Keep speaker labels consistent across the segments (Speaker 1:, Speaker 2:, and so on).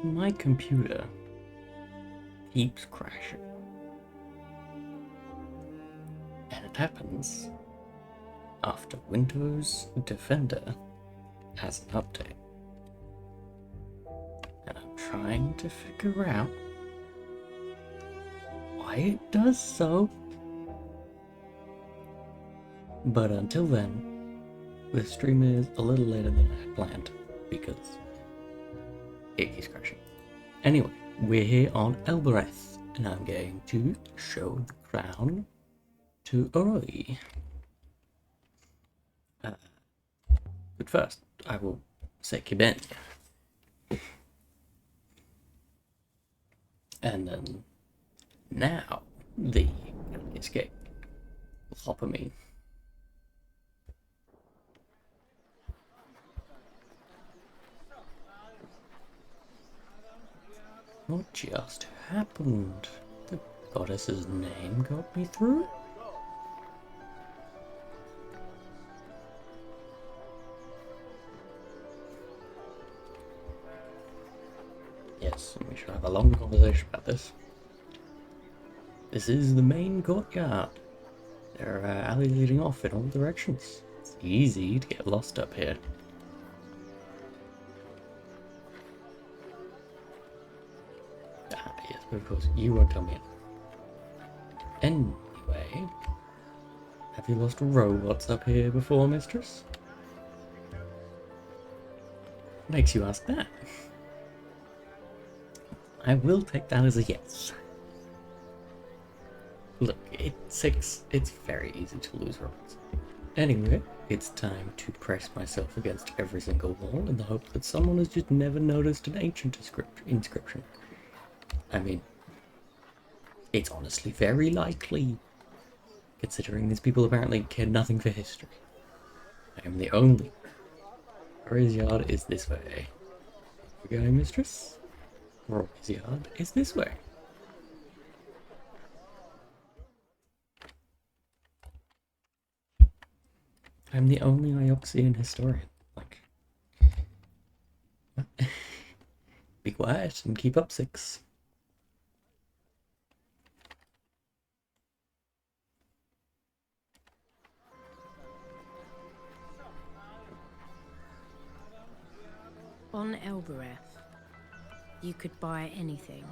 Speaker 1: My computer keeps crashing. And it happens after Windows Defender has an update. And I'm trying to figure out why it does so. But until then, the stream is a little later than I had planned because it keeps crashing. Anyway, we're here on Elboreth, and I'm going to show the crown to Oroi. But first, I will say Kiben. And then now the escape will hop at me. What just happened? The goddess's name got me through? Yes, and we should have a long conversation about this. This is the main courtyard. There are alleys leading off in all directions. It's easy to get lost up here. Ah, yes, but of course, you won't tell me. Anyway, have you lost robots up here before, mistress? Makes you ask that. I will take that as a yes. Look, it's very easy to lose robots. Anyway, it's time to press myself against every single wall in the hope that someone has just never noticed an ancient inscription. I mean, it's honestly very likely, considering these people apparently care nothing for history. I am the only. Rory's yard is this way. We going, mistress? Rory's yard is this way. I'm the only Ioxian historian. Like, be quiet and keep up 6.
Speaker 2: On Elboreth, you could buy anything.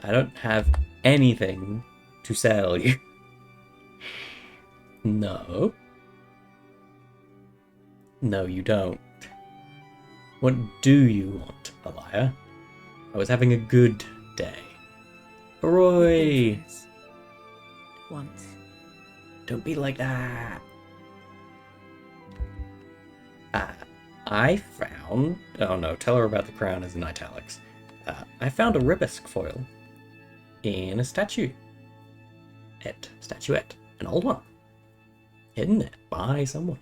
Speaker 1: I don't have anything to sell you. No. No, you don't. What do you want, Aliya? I was having a good day. Oroi!
Speaker 2: Once.
Speaker 1: Don't be like that. I found... Oh no, tell her about the crown is in italics. I found a ribisque foil in a statuette. An old one. Hidden it by someone.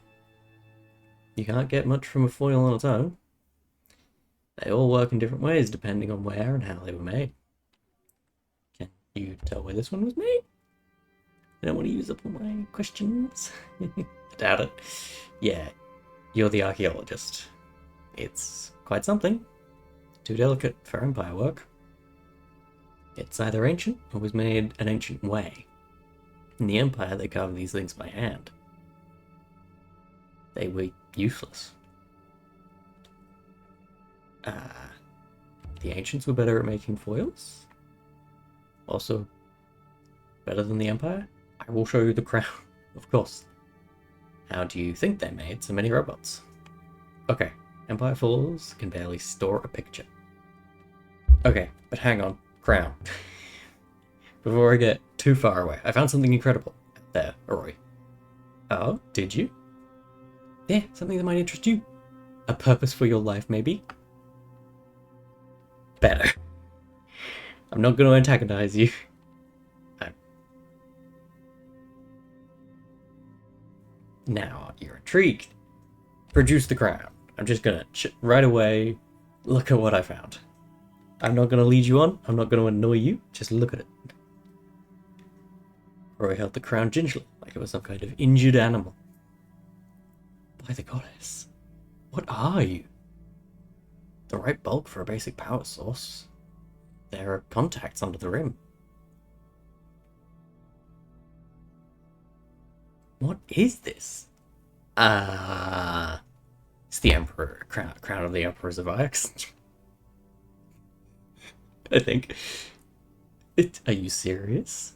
Speaker 1: You can't get much from a foil on its own. They all work in different ways depending on where and how they were made. Can you tell where this one was made? I don't want to use up all my questions. I doubt it. Yeah, you're the archaeologist. It's quite something. Too delicate for empire work. It's either ancient or was made an ancient way. In the empire, they carved these things by hand. They were useless. The ancients were better at making foils. Also, better than the empire. I will show you the crown, of course. How do you think they made so many robots? Okay, empire falls can barely store a picture. Okay, but hang on, crown. Before I get too far away, I found something incredible out there, Oroi. Oh, did you? Yeah, something that might interest you. A purpose for your life, maybe? Better. I'm not going to antagonize you. Now, you're intrigued. Produce the crown. I'm just gonna right away look at what I found. I'm not gonna lead you on. I'm not gonna annoy you. Just look at it. Roy held the crown gingerly, like it was some kind of injured animal. By the goddess, what are you? The right bulk for a basic power source. There are contacts under the rim. What is this? It's the Emperor crown of the Emperors of Ix. I think. Are you serious?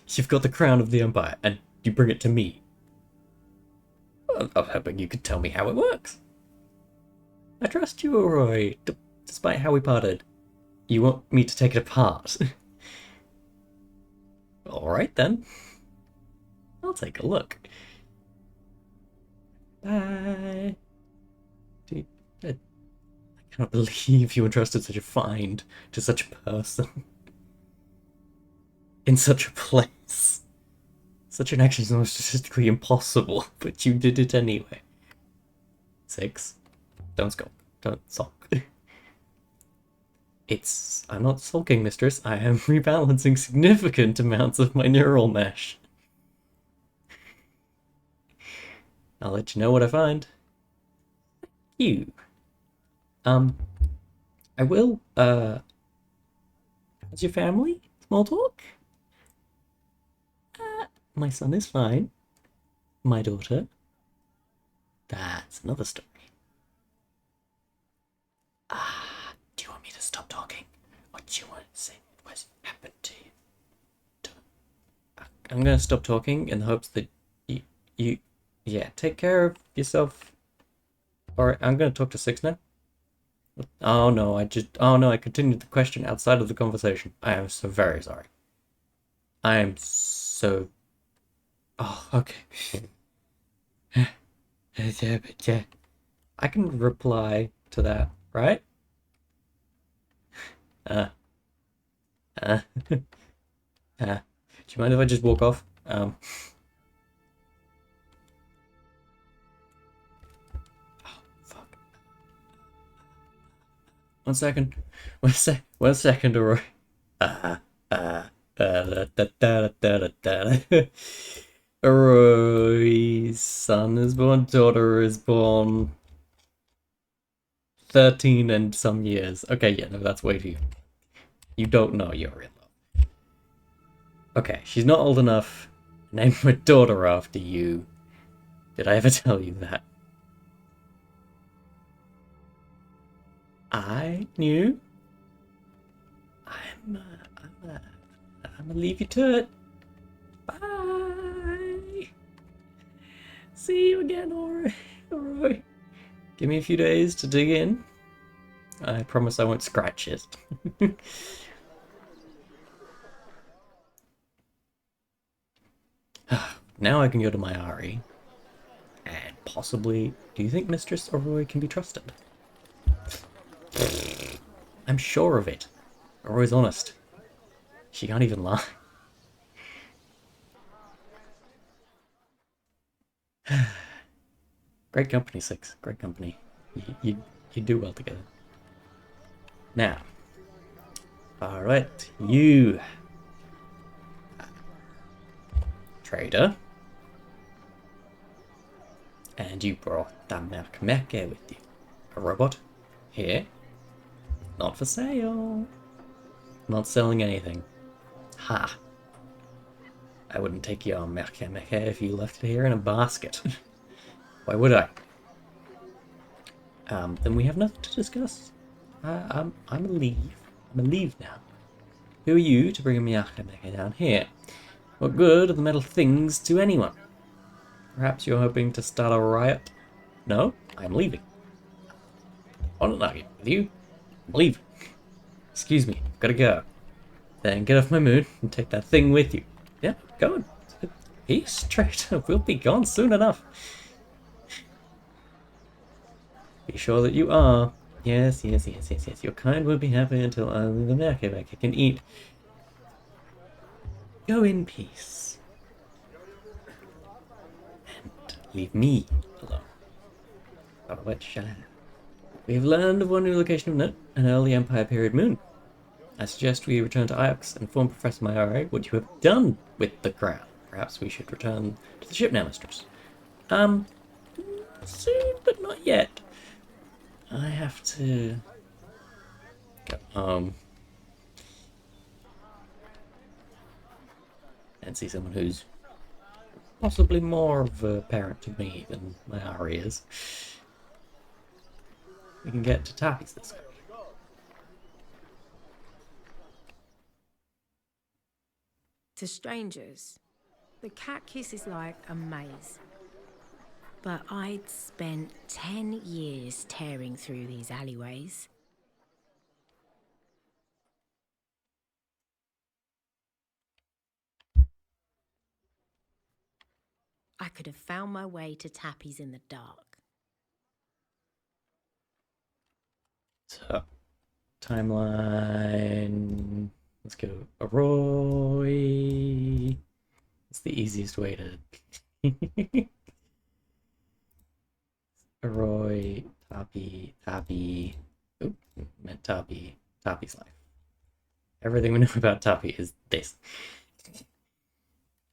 Speaker 1: You've got the crown of the Empire, and you bring it to me. I'm hoping you could tell me how it works. I trust you, Oroi, despite how we parted. You want me to take it apart? Alright then. I'll take a look. Bye. Dude, I cannot believe you entrusted such a find to such a person. In such a place. Such an action is almost statistically impossible, but you did it anyway. 6. Don't skulk. Don't sulk. I'm not sulking, mistress. I am rebalancing significant amounts of my neural mesh. I'll let you know what I find. You. I will, how's your family? Small talk? My son is fine. My daughter? That's another story. Do you want me to stop talking? Or do you want to say what's happened to you? I'm gonna stop talking in the hopes that you yeah, take care of yourself. Alright, I'm gonna talk to 6 now. Oh no, I continued the question outside of the conversation. I am so very sorry. I am so... Oh, okay. Yeah. I can reply to that, right? Do you mind if I just walk off? Oh, fuck. One second, Oroi. Oroi's son is born, daughter is born. 13 and some years. Okay, yeah, no, that's way too. You don't know you're in love. Okay, she's not old enough. Name my daughter after you. Did I ever tell you that? I knew. I'm gonna leave you to it. Bye. See you again, Oroi. Give me a few days to dig in. I promise I won't scratch it. Now I can go to my Ari. And possibly... Do you think Mistress Oroi can be trusted? I'm sure of it. Oroi's honest. She can't even lie. Great company, Six. Great company. You do well together. Now. Alright, you... Trader. And you brought that Merkmeke with you. A robot. Here. Not for sale. Not selling anything. Ha. I wouldn't take your Merkmeke if you left it here in a basket. Why would I? Then we have nothing to discuss. I'm gonna leave. I'm gonna leave now. Who are you to bring a Merkmeke down here? What good are the metal things to anyone? Perhaps you're hoping to start a riot? No, I'm leaving. I want to argue with you. I'm leaving. Excuse me, gotta go. Then get off my moon and take that thing with you. Yeah, go on. Peace, traitor. We'll be gone soon enough. Be sure that you are. Yes. Your kind won't be happy until only the Merkmeke can eat. Go in peace. And leave me alone. We have learned of one new location of note, an early Empire period moon. I suggest we return to Iox and inform Professor Mayare what you have done with the crown. Perhaps we should return to the ship now, mistress. Soon, but not yet. I have to go home and see someone who's possibly more of a parent to me than Mayare is. We can get to Tappy's this way.
Speaker 2: To strangers, the cat kiss is like a maze. But I'd spent 10 years tearing through these alleyways. I could have found my way to Tappy's in the dark.
Speaker 1: So, timeline. Let's go. Oroi. It's the easiest way to. Oroi, Tappy. Oop, meant Tappy. Tappy's life. Everything we know about Tappy is this.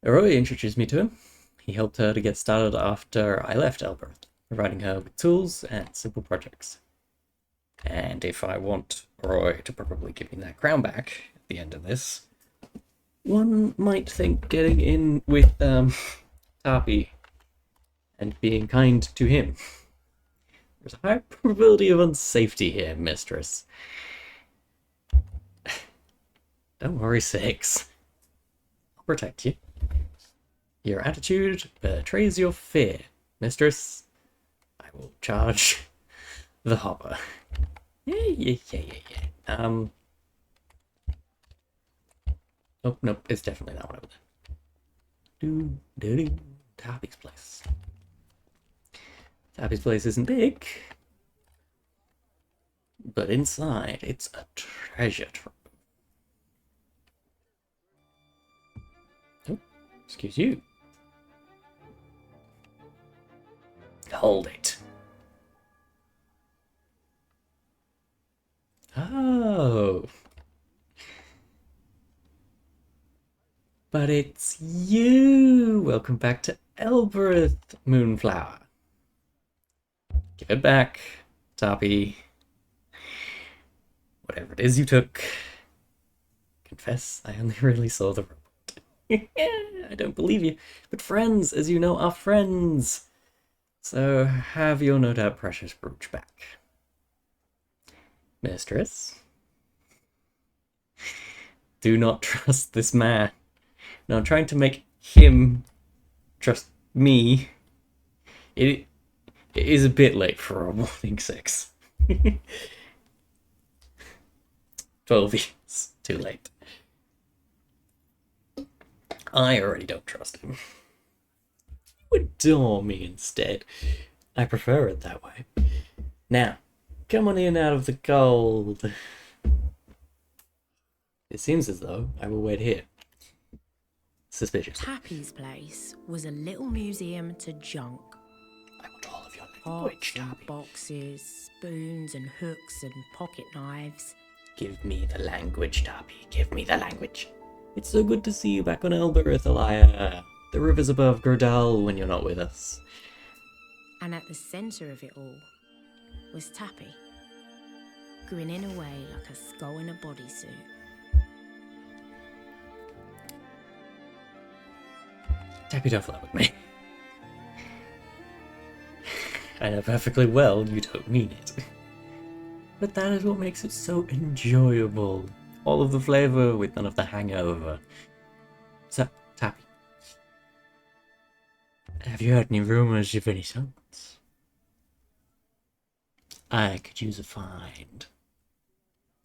Speaker 1: Oroi introduced me to him. He helped her to get started after I left Elboreth, providing her with tools and simple projects. And if I want Oroi to probably give me that crown back at the end of this, one might think getting in with Tappy and being kind to him. There's a high probability of unsafety here, mistress. Don't worry, Six. I'll protect you. Your attitude betrays your fear, mistress. I will charge the hopper. Yeah. Oh, nope, it's definitely that one over there. Tappy's place. Tappy's place isn't big, but inside it's a treasure trove. Oh, excuse you. Hold it. Oh. But it's you! Welcome back to Elboreth, Moonflower. Give it back, Tappy. Whatever it is you took. Confess, I only really saw the robot. I don't believe you. But friends, as you know, are friends. So have your no doubt precious brooch back. Mistress? do not trust this man. Now I'm trying to make him trust me. It is a bit late for a morning 6. 12 years too late. I already don't trust him. You adore me instead. I prefer it that way. Now, come on in out of the cold. It seems as though I will wait here. Suspicious.
Speaker 2: Tappy's place was a little museum to junk.
Speaker 1: I want all of your
Speaker 2: Pots
Speaker 1: language,
Speaker 2: and
Speaker 1: Tappy.
Speaker 2: boxes, spoons and hooks and pocket knives.
Speaker 1: Give me the language, Tappy. Give me the language. It's so good to see you back on Elboreth, Aliya. The rivers above grow dull when you're not with us.
Speaker 2: And at the centre of it all was Tappy, grinning away like a skull in a bodysuit.
Speaker 1: Tappy, don't flirt with me. I know perfectly well you don't mean it. But that is what makes it so enjoyable. All of the flavour with none of the hangover. So, Tappy, have you heard any rumours of any sorts? I could use a find.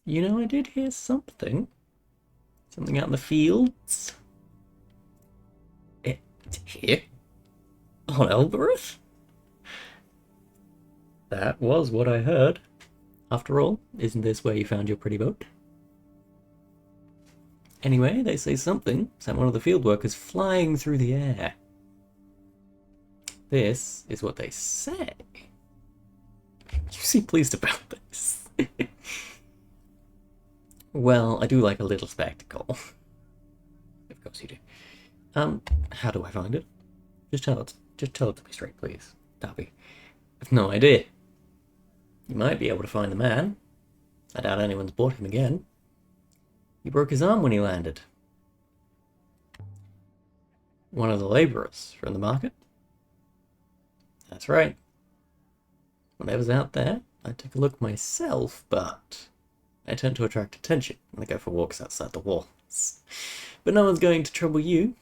Speaker 1: You know, I did hear something. Something out in the fields. Here? On Elboreth? That was what I heard. After all, isn't this where you found your pretty boat? Anyway, they say something sent one of the field workers flying through the air. This is what they say. You seem pleased about this. Well, I do like a little spectacle. Of course you do. How do I find it? Just tell it to me straight, please, Tappy. I've no idea. You might be able to find the man. I doubt anyone's bought him again. He broke his arm when he landed. One of the labourers from the market? That's right. When I was out there, I took a look myself, but I tend to attract attention when I go for walks outside the walls. But no one's going to trouble you.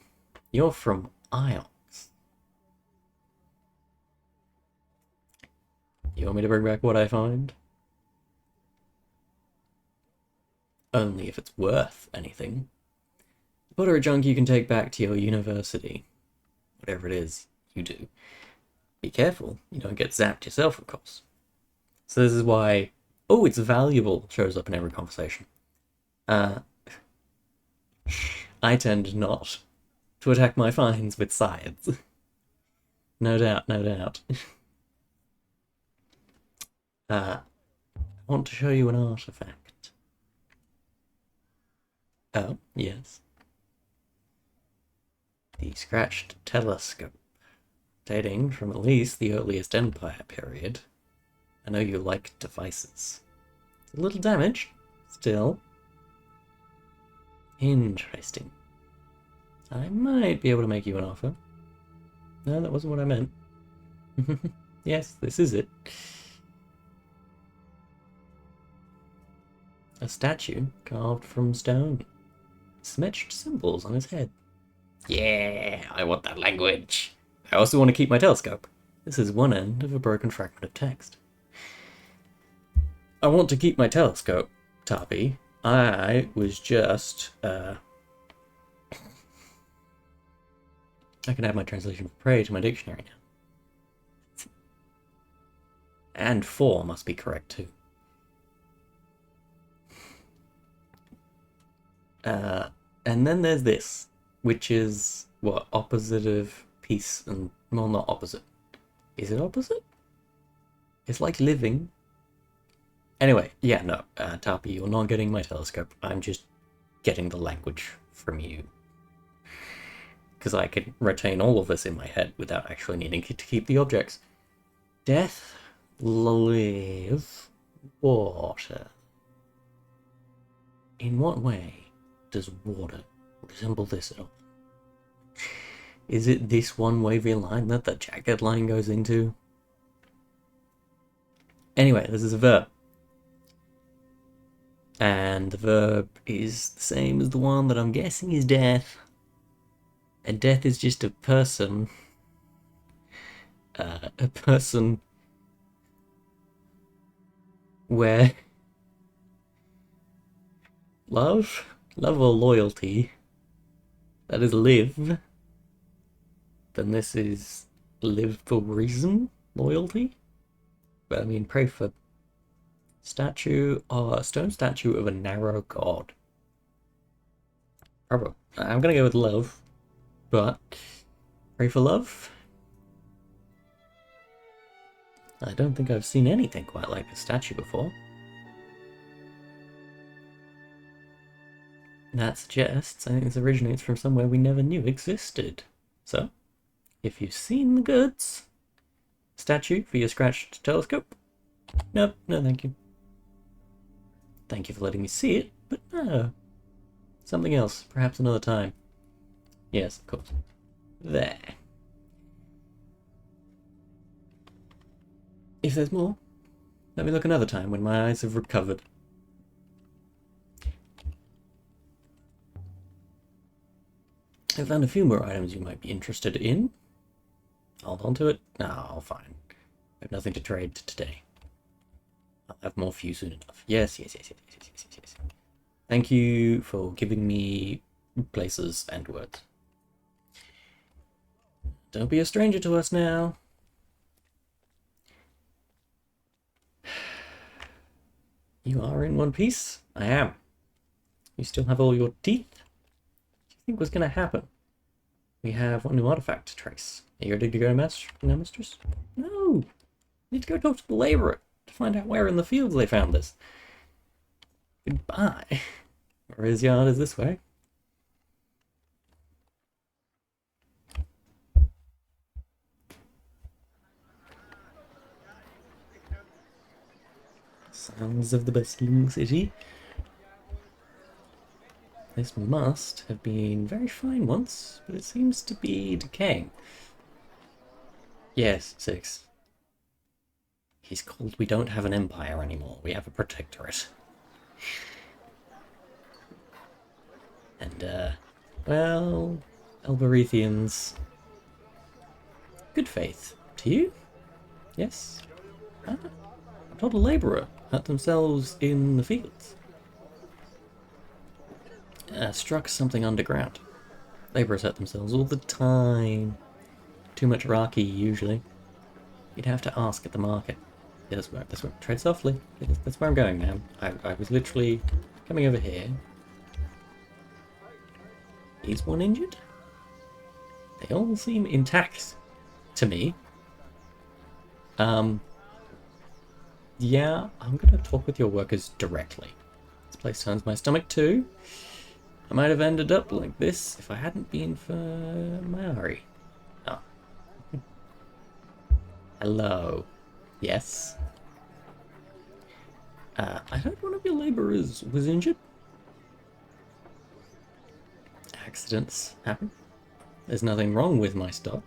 Speaker 1: You're from Isles. You want me to bring back what I find? Only if it's worth anything. Butter a junk you can take back to your university. Whatever it is you do. Be careful, you don't get zapped yourself, of course. So this is why, oh, it's valuable, shows up in every conversation. I tend not to attack my finds with science. No doubt, no doubt. I want to show you an artifact. Oh, yes. The scratched telescope, dating from at least the earliest Empire period. I know you like devices. It's a little damaged, still. Interesting. I might be able to make you an offer. No, that wasn't what I meant. Yes, this is it. A statue carved from stone. Smedged symbols on his head. Yeah, I want that language. I also want to keep my telescope. This is one end of a broken fragment of text. I want to keep my telescope, Tappy. I was just, I can add my translation for prey to my dictionary now. And 4 must be correct too. And then there's this, which is, what, opposite of peace and, well, not opposite. Is it opposite? It's like living. Anyway, yeah, no, Tappy, you're not getting my telescope. I'm just getting the language from you. Because I can retain all of this in my head without actually needing to keep the objects. Death, live, water. In what way does water resemble this at all? Is it this one wavy line that the jagged line goes into? Anyway, this is a verb. And the verb is the same as the one that I'm guessing is death. And death is just a person. A person where love or loyalty, that is live, then this is live for reason, loyalty. But I mean, pray for statue or stone statue of a narrow god. Probably. I'm gonna go with love, but pray for love. I don't think I've seen anything quite like this statue before. That suggests I think this originates from somewhere we never knew existed. So, if you've seen the goods, statue for your scratched telescope? Nope, no thank you. Thank you for letting me see it, but no. Something else, perhaps another time. Yes, of course. There. If there's more, let me look another time when my eyes have recovered. I found a few more items you might be interested in. Hold on to it. No, fine. I have nothing to trade today. I'll have more for you soon enough. Yes. Thank you for giving me places and words. Don't be a stranger to us now. You are in one piece? I am. You still have all your teeth? What do you think was going to happen? We have one new artifact to trace. Are you ready to go, now, mistress? No! I need to go talk to the labourer to find out where in the fields they found this. Goodbye. Or his yard is this way. Sounds of the bustling city. This must have been very fine once, but it seems to be decaying. Yes, 6. He's called we don't have an empire anymore, we have a protectorate. And, well, Elborethians. Good faith. To you? Yes? I'm told a labourer hurt themselves in the fields. Struck something underground. Labourers hurt themselves all the time. Too much raki, usually. You'd have to ask at the market. Yeah, that's where, tread softly. That's where I'm going, man. I was literally coming over here. Is one injured? They all seem intact to me. Yeah, I'm gonna talk with your workers directly. This place turns my stomach too. I might have ended up like this if I hadn't been for Maori. Oh. Hello. Yes. I heard one of your labourers was injured. Accidents happen. There's nothing wrong with my stock.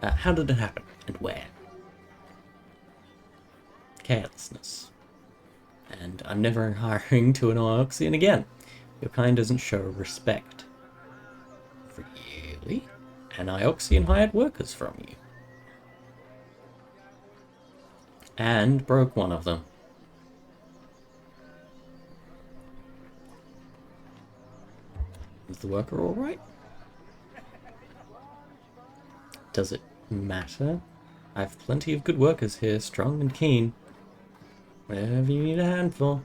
Speaker 1: How did it happen and where? Carelessness. And I'm never hiring to an Ioxian again. Your kind doesn't show respect. Really? An Ioxian hired workers from you. And broke one of them. Is the worker alright? Does it matter? I've plenty of good workers here, strong and keen. Wherever you need a handful.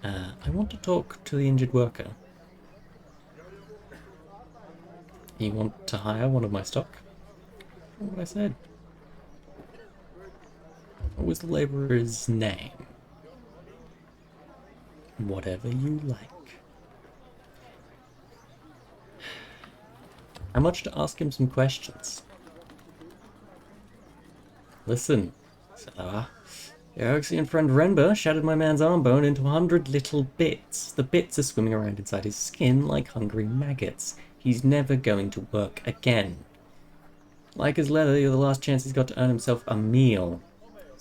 Speaker 1: I want to talk to the injured worker. You want to hire one of my stock? What I said. What was the labourer's name? Whatever you like. How much to ask him some questions? Listen, your Oxian friend Renber shattered my man's arm bone into 100 little bits. The bits are swimming around inside his skin like hungry maggots. He's never going to work again. Like his leather, you're the last chance he's got to earn himself a meal.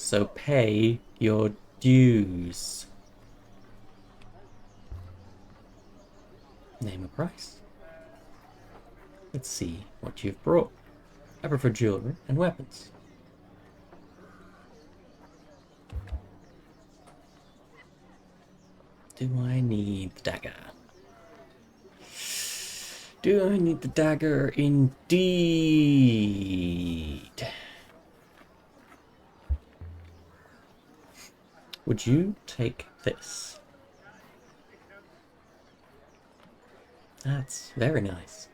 Speaker 1: So pay your dues. Name a price. Let's see what you've brought. I prefer jewelry and weapons. Do I need the dagger? Do I need the dagger? Indeed. Would you take this? That's very nice.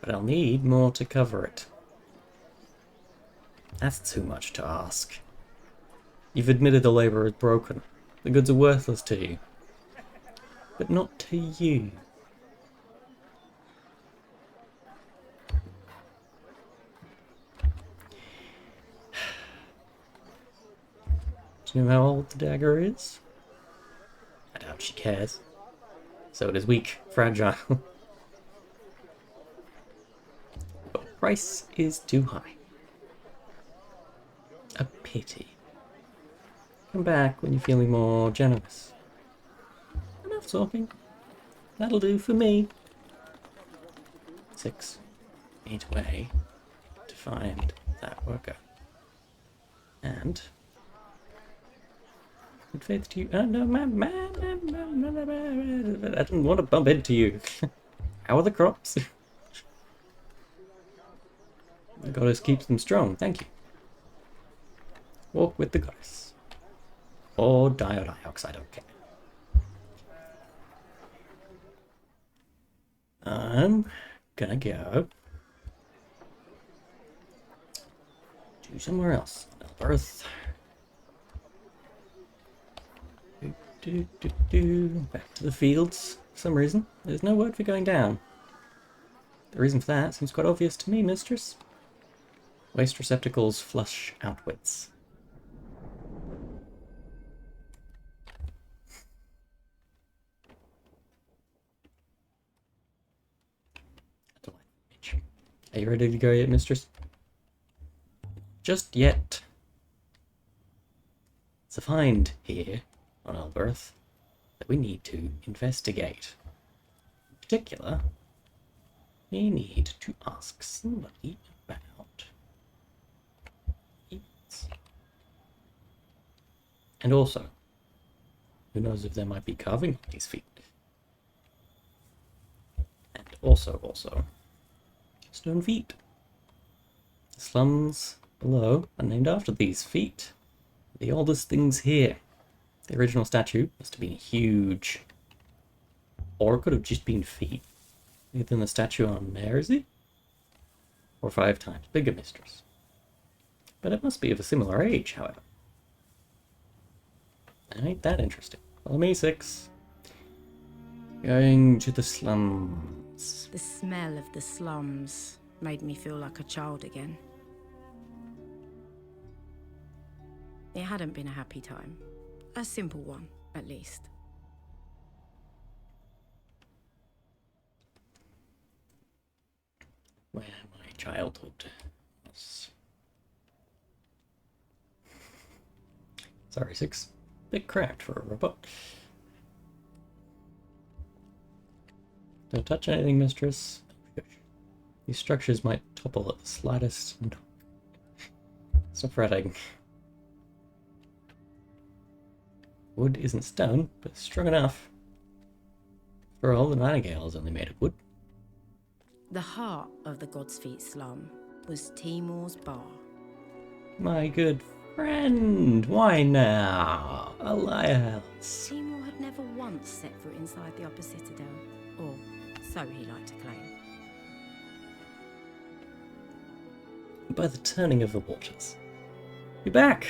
Speaker 1: But I'll need more to cover it. That's too much to ask. You've admitted the labor is broken. The goods are worthless to you. But not to you. Do you know how old the dagger is? I doubt she cares. So it is weak, fragile. But the price is too high. A pity. Come back when you're feeling more generous. Enough talking. That'll do for me. 6. Need a way to find that worker. And good faith to you. Oh no, I didn't want to bump into you. How are the crops? The goddess keeps them strong. Thank you. Walk with the goddess. Or dioxide, I don't care. I'm gonna go to somewhere else. Elboreth. Back to the fields. For some reason, there's no word for going down. The reason for that seems quite obvious to me, mistress. Waste receptacles flush outwards. Are you ready to go yet, mistress? Just yet. It's a find here on Elboreth that we need to investigate. In particular, we need to ask somebody about it. And also, who knows if there might be carving on these feet. And also, stone feet. The slums below are named after these feet. The oldest things here. The original statue must have been huge. Or it could have just been feet. Bigger than the statue on Mersey? Or 5 times bigger, mistress. But it must be of a similar age, however. Ain't that interesting. Follow me, 6. Going to the slums.
Speaker 2: The smell of the slums made me feel like a child again. It hadn't been a happy time. A simple one, at least.
Speaker 1: Where my childhood was. Sorry, 6. Bit cracked for a robot. Don't touch anything, mistress. These structures might topple at the slightest. Stop fretting. Wood isn't stone, but strong enough. For all, the Nightingale is only made of wood.
Speaker 2: The heart of the God's Feet slum was Timor's bar.
Speaker 1: My good friend, why now? Aliya.
Speaker 2: Timor had never once set foot inside the upper citadel, or so he liked to claim.
Speaker 1: By the turning of the waters. Be back!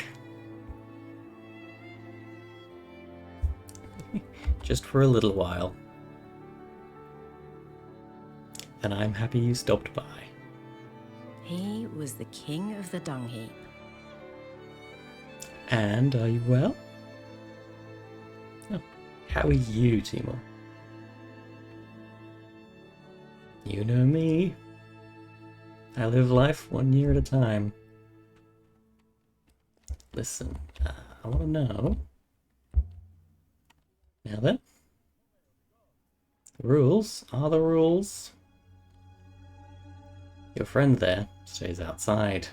Speaker 1: Just for a little while. And I'm happy you stopped by.
Speaker 2: He was the king of the dung heap.
Speaker 1: And are you well? Oh, how are you, Timor? You know me. I live life 1 year at a time. Listen, I want to know. Now then, the rules are the rules. Your friend there stays outside.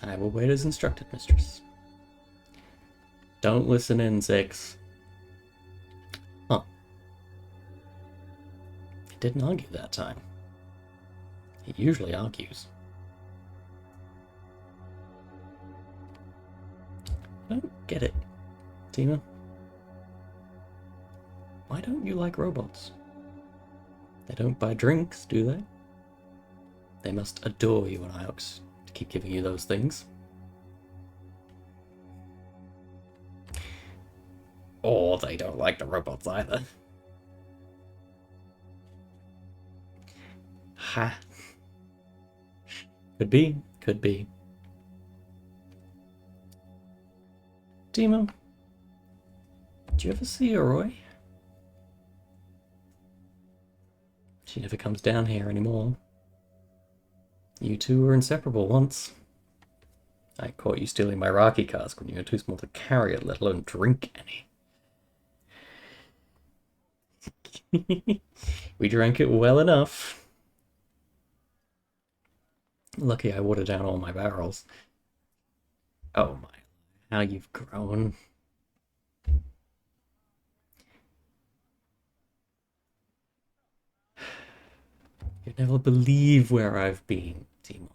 Speaker 1: I will wait as instructed, mistress. Don't listen in, 6. Huh. He didn't argue that time. He usually argues. I don't get it, Tima. Why don't you like robots? They don't buy drinks, do they? They must adore you and Iox to keep giving you those things. Or they don't like the robots either. Ha. Could be, could be. Timo, do you ever see Oroi? She never comes down here anymore. You two were inseparable once. I caught you stealing my Raki cask when you were too small to carry it, let alone drink any. We drank it well enough. Lucky I watered down all my barrels. Oh my, how you've grown. You'd never believe where I've been, Timo.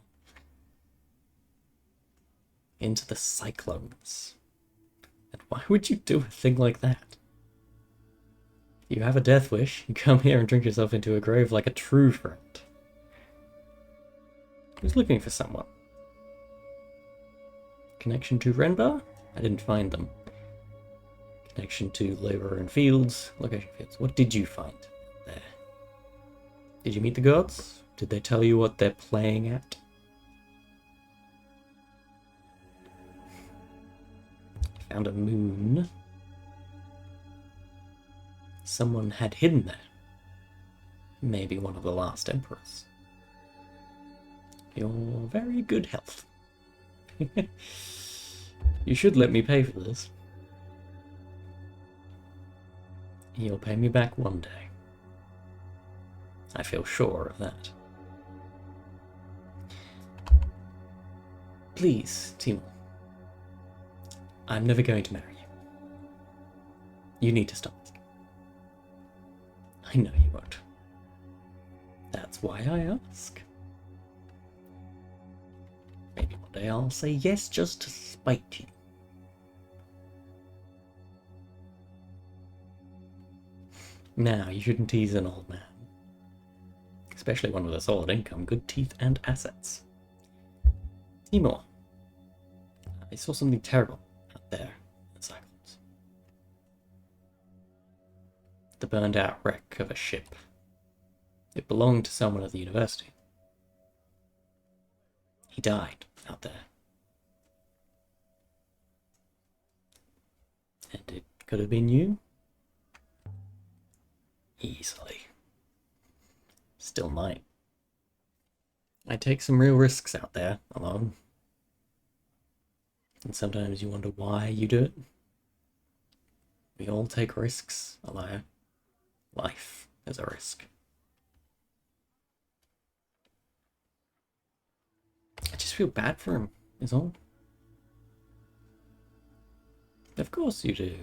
Speaker 1: Into the cyclones. And why would you do a thing like that? You have a death wish, you come here and drink yourself into a grave like a true friend. Who's looking for someone? Connection to Renbar? I didn't find them. Connection to labor and fields. Location fields. What did you find there? Did you meet the gods? Did they tell you what they're playing at? Found a moon. Someone had hidden there. Maybe one of the last emperors. You're very good health. You should let me pay for this. You'll pay me back one day. I feel sure of that. Please, Timo. I'm never going to marry you. You need to stop this. I know you won't. That's why I ask. Maybe one day I'll say yes just to spite you. Now, you shouldn't tease an old man. Especially one with a solid income, good teeth, and assets. Timor. I saw something terrible out there in Cyclones. The burned out wreck of a ship. It belonged to someone at the university. He died out there. And it could have been you? Easily. Still might. I take some real risks out there, alone. And sometimes you wonder why you do it. We all take risks, Aliya. Life is a risk. I just feel bad for him, is all. Of course you do.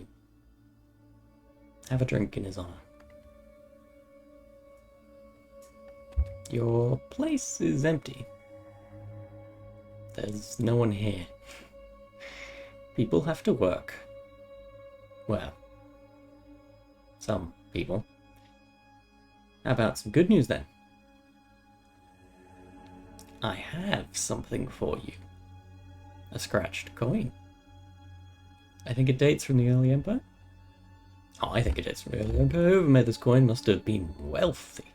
Speaker 1: Have a drink in his honor. Your place is empty. There's no one here. People have to work. Well, some people. How about some good news then? I have something for you. A scratched coin. I think it dates from the early Empire. Oh, I think it dates from the early Empire. Whoever made this coin must have been wealthy.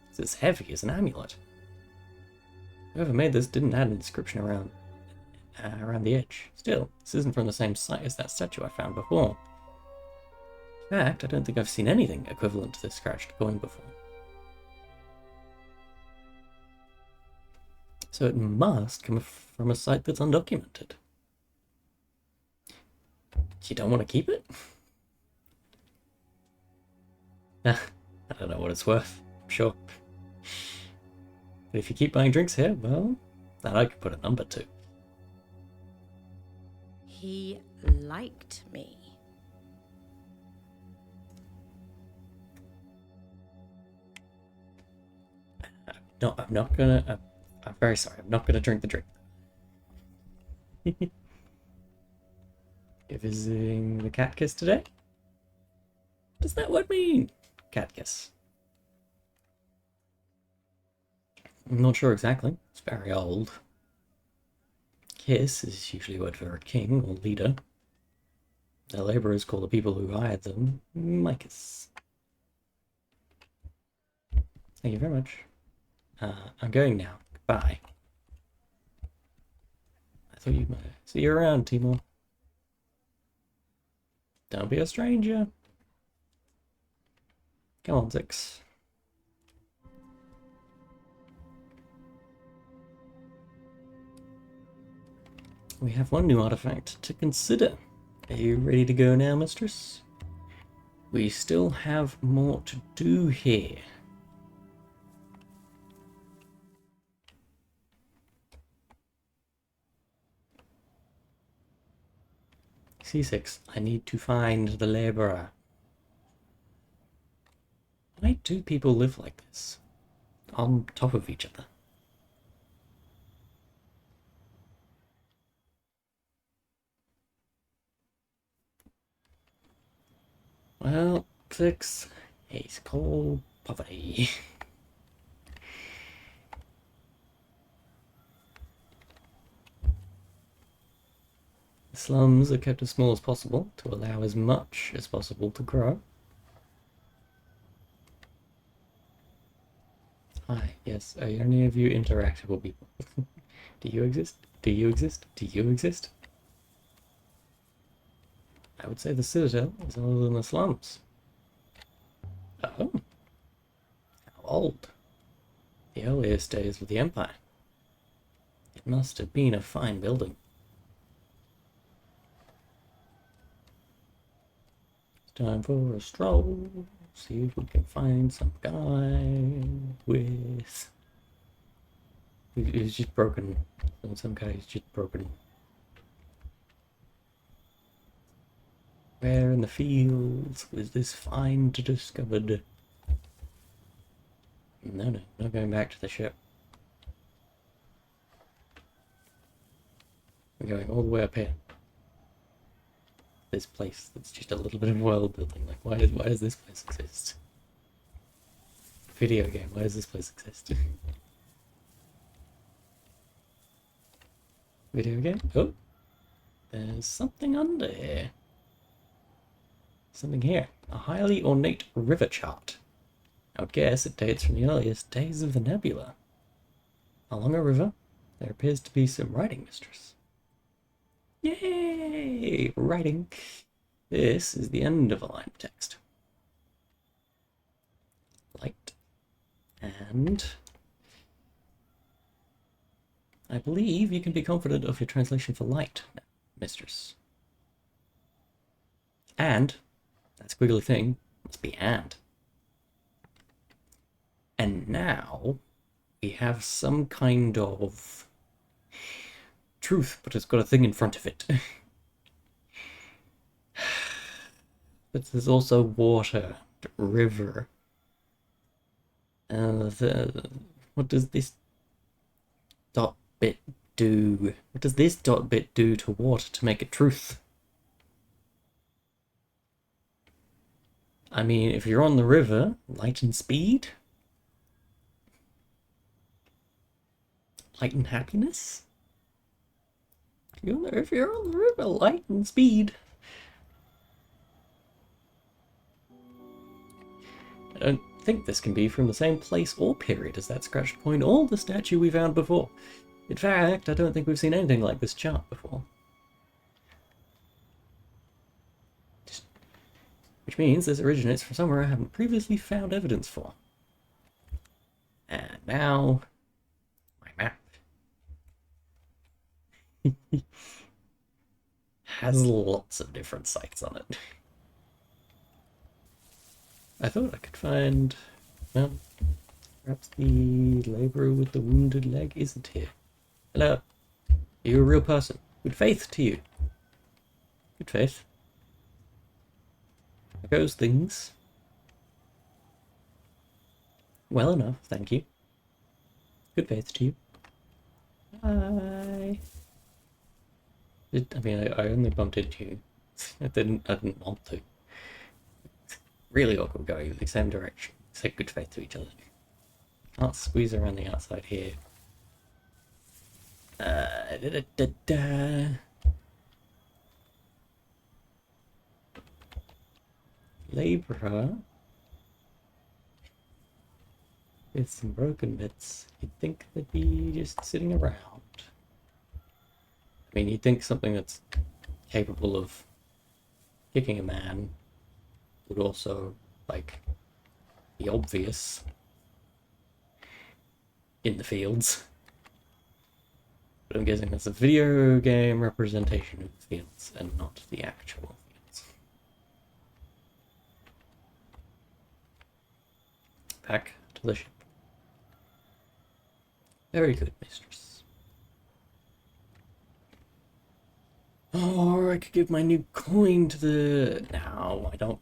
Speaker 1: It's as heavy as an amulet. Whoever made this didn't add an inscription around the edge. Still, this isn't from the same site as that statue I found before. In fact, I don't think I've seen anything equivalent to this scratched coin before. So it must come from a site that's undocumented. You don't want to keep it? I don't know what it's worth, I'm sure. But if you keep buying drinks here, well, that I could put a number to.
Speaker 2: He liked me.
Speaker 1: No, I'm not gonna. I'm very sorry. I'm not gonna drink the drink. You're visiting the cat kiss today? What does that word mean? Cat kiss. I'm not sure exactly. It's very old. Kiss is usually a word for a king or leader. The laborers call the people who hired them Micus. Thank you very much. I'm going now. Goodbye. I thought you might see you around, Timor. Don't be a stranger. Come on, 6. We have one new artifact to consider. Are you ready to go now, mistress? We still have more to do here. C6, I need to find the laborer. Why do people live like this? On top of each other? Well, 6, he's called poverty. The slums are kept as small as possible to allow as much as possible to grow. Hi, yes, are any of you interactable people? Do you exist? Do you exist? Do you exist? I would say the Citadel is older than the slums. Oh. How old? The earliest days of the Empire. It must have been a fine building. It's time for a stroll. See if we can find some guy with... He's just broken. Some guy who's just broken. Where in the fields was this find discovered? No, not going back to the ship. We're going all the way up here. This place that's just a little bit of world building. Like, why does this place exist? Video game, why does this place exist? Video game? Oh! There's something under here. Something here. A highly ornate river chart. I would guess it dates from the earliest days of the nebula. Along a river, there appears to be some writing, mistress. Yay! Writing. This is the end of a line of text. Light. And... I believe you can be confident of your translation for light, mistress. And, that squiggly thing must be and. And now, we have some kind of truth, but it's got a thing in front of it. But there's also water, river. What does this dot bit do? What does this dot bit do to water to make it truth? I mean, if you're on the river, light and speed? Light and happiness? If you're on the river, light and speed. I don't think this can be from the same place or period as that scratched point or the statue we found before. In fact, I don't think we've seen anything like this chart before. Which means this originates from somewhere I haven't previously found evidence for. And now, my map. Has lots of different sites on it. I thought I could find, well, perhaps the labourer with the wounded leg isn't here. Hello, are you a real person? Good faith to you. Good faith. How goes things? Well enough, thank you. Good faith to you. Hi. I mean, I only bumped into you. I didn't want to. Really awkward going in the same direction. Say good faith to each other. Can't squeeze around the outside here. Da, da, da. Labourer with some broken bits. You'd think they'd be just sitting around. I mean, you'd think something that's capable of kicking a man would also, like, be obvious in the fields. But I'm guessing that's a video game representation of the fields and not the actual fields. Back to the ship. Very good, mistress. Or I could give my new coin to the... No, I don't.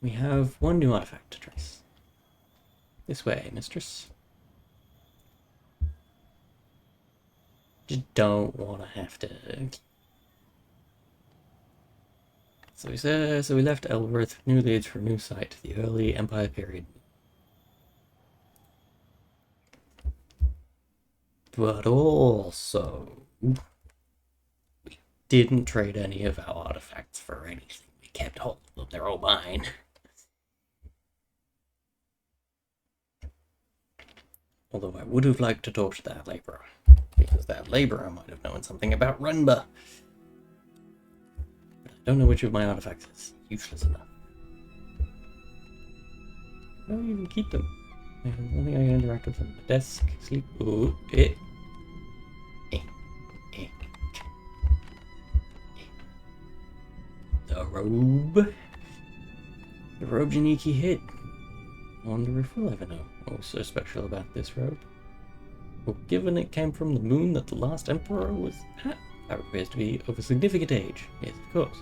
Speaker 1: We have one new artifact to trace. This way, mistress. Just don't want to have to... So we left Elboreth, new leads for a new site, the early Empire period. But also, we didn't trade any of our artifacts for anything. We kept hold of them, they're all mine. Although I would have liked to talk to that labourer, because that labourer might have known something about Renba. But I don't know which of my artifacts is useless enough. I don't even keep them. I don't think I can interact with them. Desk, sleep, ooh, The robe. The robe Janiki hid. I wonder if we'll ever know what's so special about this robe. Well, given it came from the moon that the last emperor was at, that appears to be of a significant age. Yes, of course.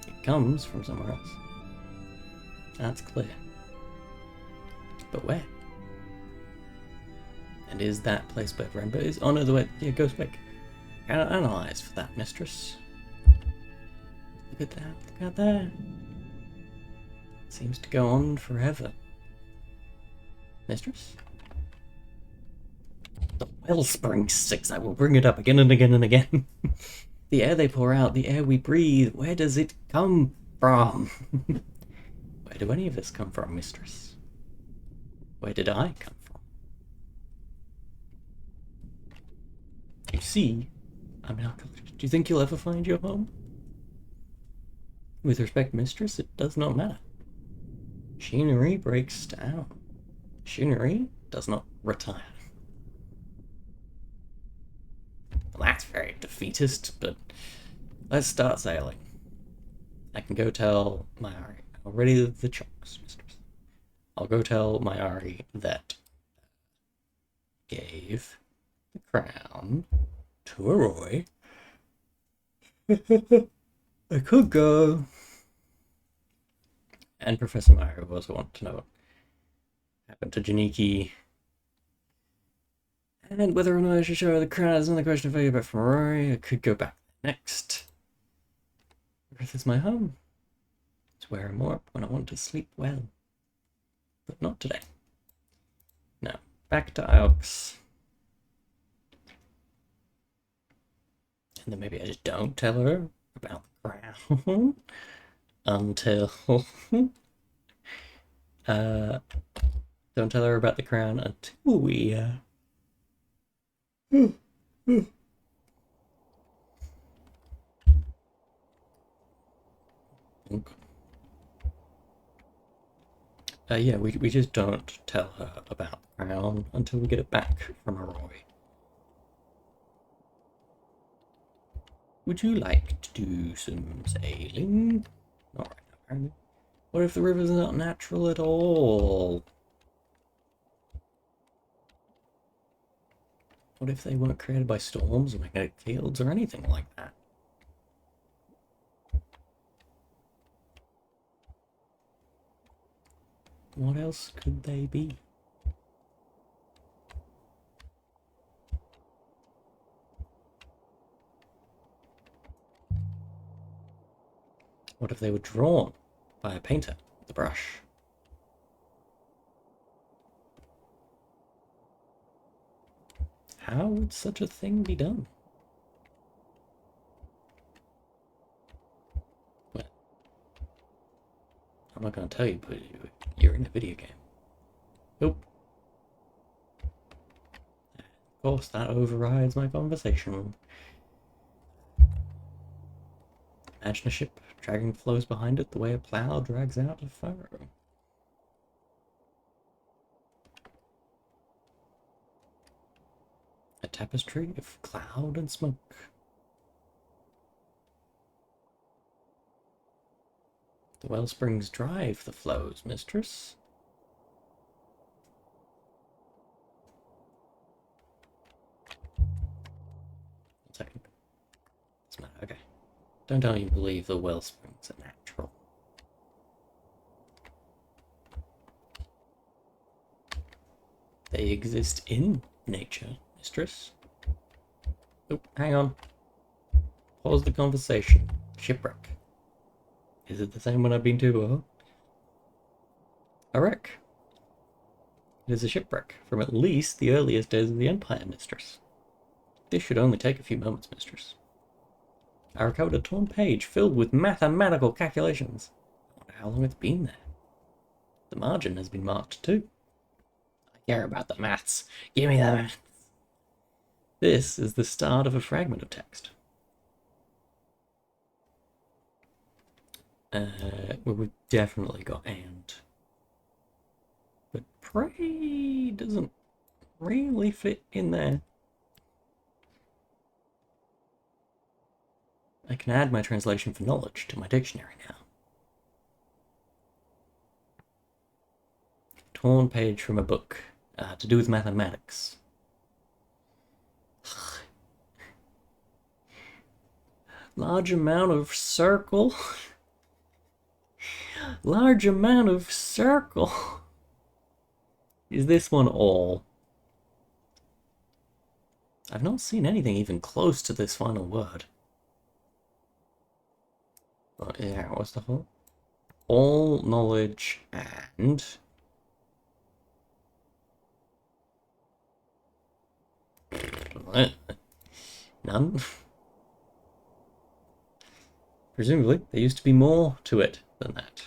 Speaker 1: It comes from somewhere else. That's clear. But where? And is that place where Renba is? Oh no, the way. Yeah, goes back. Analyze for that, mistress. Look at that. Look at that. Seems to go on forever. Mistress? The wellspring 6. I will bring it up again and again and again. The air they pour out, the air we breathe, where does it come from? Where do any of us come from, mistress? Where did I come from? You see, I'm an archaeologist. Do you think you'll ever find your home? With respect, mistress, it does not matter. Machinery breaks down. Machinery does not retire. Well, that's very defeatist, but let's start sailing. I can go tell Mayari. I'll ready the chocks, mistress. I'll go tell Mayari that gave the crown to Oroi. I could go. And Professor Mayari will also want to know what happened to Janiki. And whether or not I should show her the crown is another question for you, but from Oroi, I could go back next. Earth is my home. It's where I'm up when I want to sleep well. But not today. Now, back to Aux. And then maybe I just don't tell her about the crown until don't tell her about the crown until we Yeah, we just don't tell her about the crown until we get it back from Oroi. Would you like to do some sailing? Not right now, apparently. What if the river's not natural at all? What if they weren't created by storms or magnetic fields or anything like that? What else could they be? What if they were drawn by a painter with a brush? How would such a thing be done? Well, I'm not going to tell you, but you're in a video game. Nope. Of course, that overrides my conversation. Imagine a ship dragging flows behind it the way a plow drags out a furrow. A tapestry of cloud and smoke. The wellsprings drive the flows, mistress. One second. Doesn't matter, okay. Don't tell me you believe the wellsprings are natural. They exist in nature, mistress. Oh, hang on. Pause the conversation. Shipwreck. Is it the same one I've been to? A wreck. It is a shipwreck from at least the earliest days of the Empire, mistress. This should only take a few moments, mistress. I recovered a torn page filled with mathematical calculations. I wonder how long it's been there. The margin has been marked too. I care about the maths. Give me the maths. This is the start of a fragment of text. Well, we've definitely got and. But pray doesn't really fit in there. I can add my translation for knowledge to my dictionary now. Torn page from a book to do with mathematics. Large amount of circle. Large amount of circle. Is this one all? I've not seen anything even close to this final word. But yeah, what's the whole? All knowledge and... None? Presumably, there used to be more to it than that.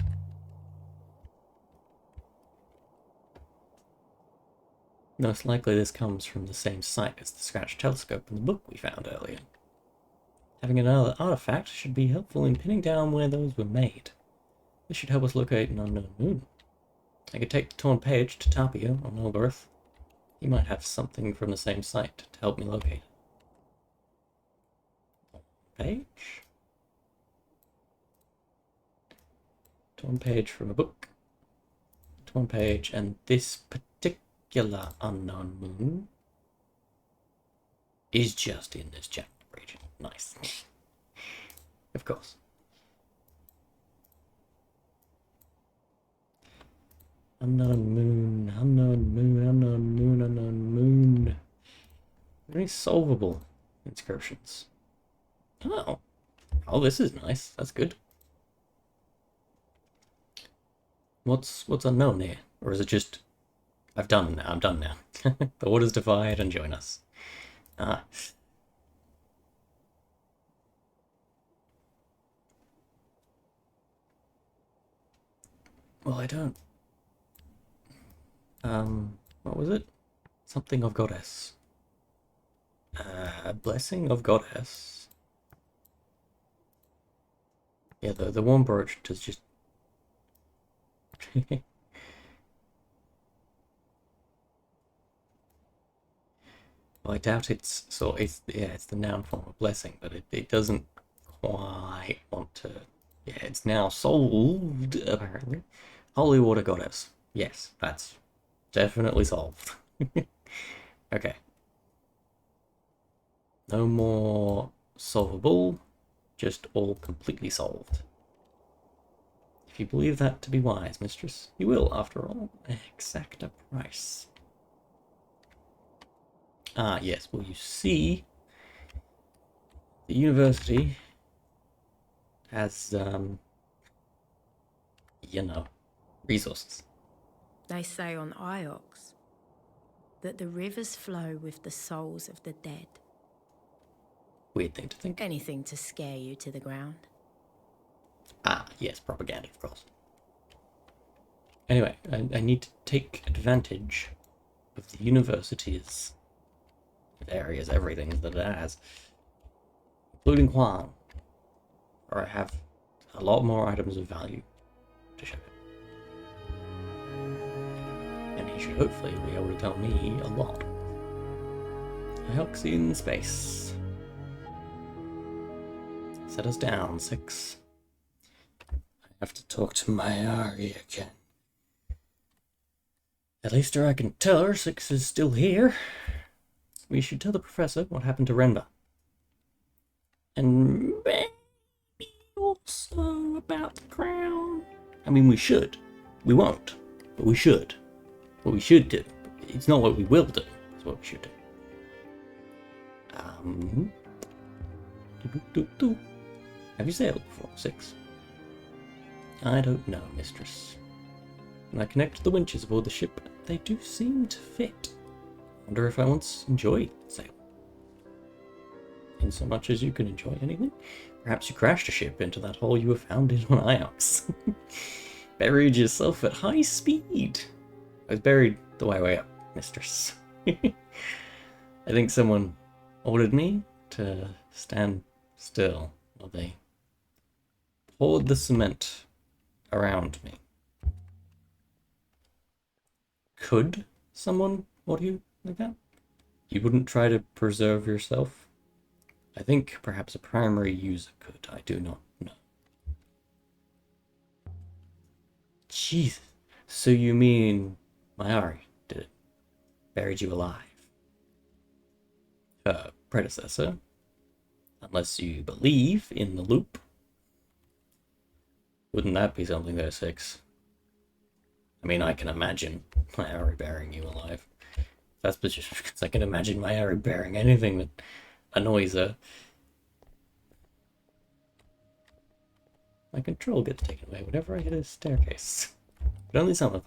Speaker 1: Most likely this comes from the same site as the scratch telescope in the book we found earlier. Having another artifact should be helpful in pinning down where those were made. This should help us locate an unknown moon. I could take the torn page to Tapia on Elboreth. He might have something from the same site to help me locate it. Page? Torn page from a book. Torn page, and this particular unknown moon is just in this general region. Nice. Of course. Unknown moon, unknown moon, unknown moon, unknown moon. Very solvable inscriptions. Oh. Oh, this is nice. That's good. What's unknown here? Or is it just I'm done now. The waters divide and join us. Ah. Well, I don't. What was it? Something of goddess. Blessing of goddess. Yeah, the warm brooch does just Well, I doubt it's the noun form of blessing, but it doesn't quite want to. Yeah, it's now solved, apparently. Holy water goddess. Yes, that's definitely solved. Okay. No more solvable, just all completely solved. If you believe that to be wise, mistress, you will, after all, exact a price. Ah, yes, well, you see, the university has, you know, resources.
Speaker 2: They say on Iox that the rivers flow with the souls of the dead.
Speaker 1: Weird thing to think.
Speaker 2: Anything to scare you to the ground.
Speaker 1: Ah, yes, propaganda, of course. Anyway, I need to take advantage of the university's areas, everything that it has, including Huang, where I have a lot more items of value to show him. And he should hopefully be able to tell me a lot. Iox in space. Set us down, 6. I have to talk to Mayari again. At least I can tell her 6 is still here. We should tell the professor what happened to Renba. And maybe also about the crown. I mean, we should. We won't, but we should. What we should do. It's not what we will do. It's what we should do. Have you sailed before, 6? I don't know, mistress. When I connect the winches aboard the ship, they do seem to fit. I wonder if I once enjoyed sailing. In so much as you can enjoy anything. Perhaps you crashed a ship into that hole you were found in on Iox. Buried yourself at high speed. I was buried the way up, mistress. I think someone ordered me to stand still while they poured the cement around me. Could someone order you like that? You wouldn't try to preserve yourself? I think perhaps a primary user could. I do not know. Jesus. So you mean Mayari did it? Buried you alive? Her predecessor? Unless you believe in the loop. Wouldn't that be something though, 6? I mean, I can imagine Mayari burying you alive. That's just because I can imagine Mayari burying anything that annoys her. My control gets taken away whenever I hit a staircase. But only some of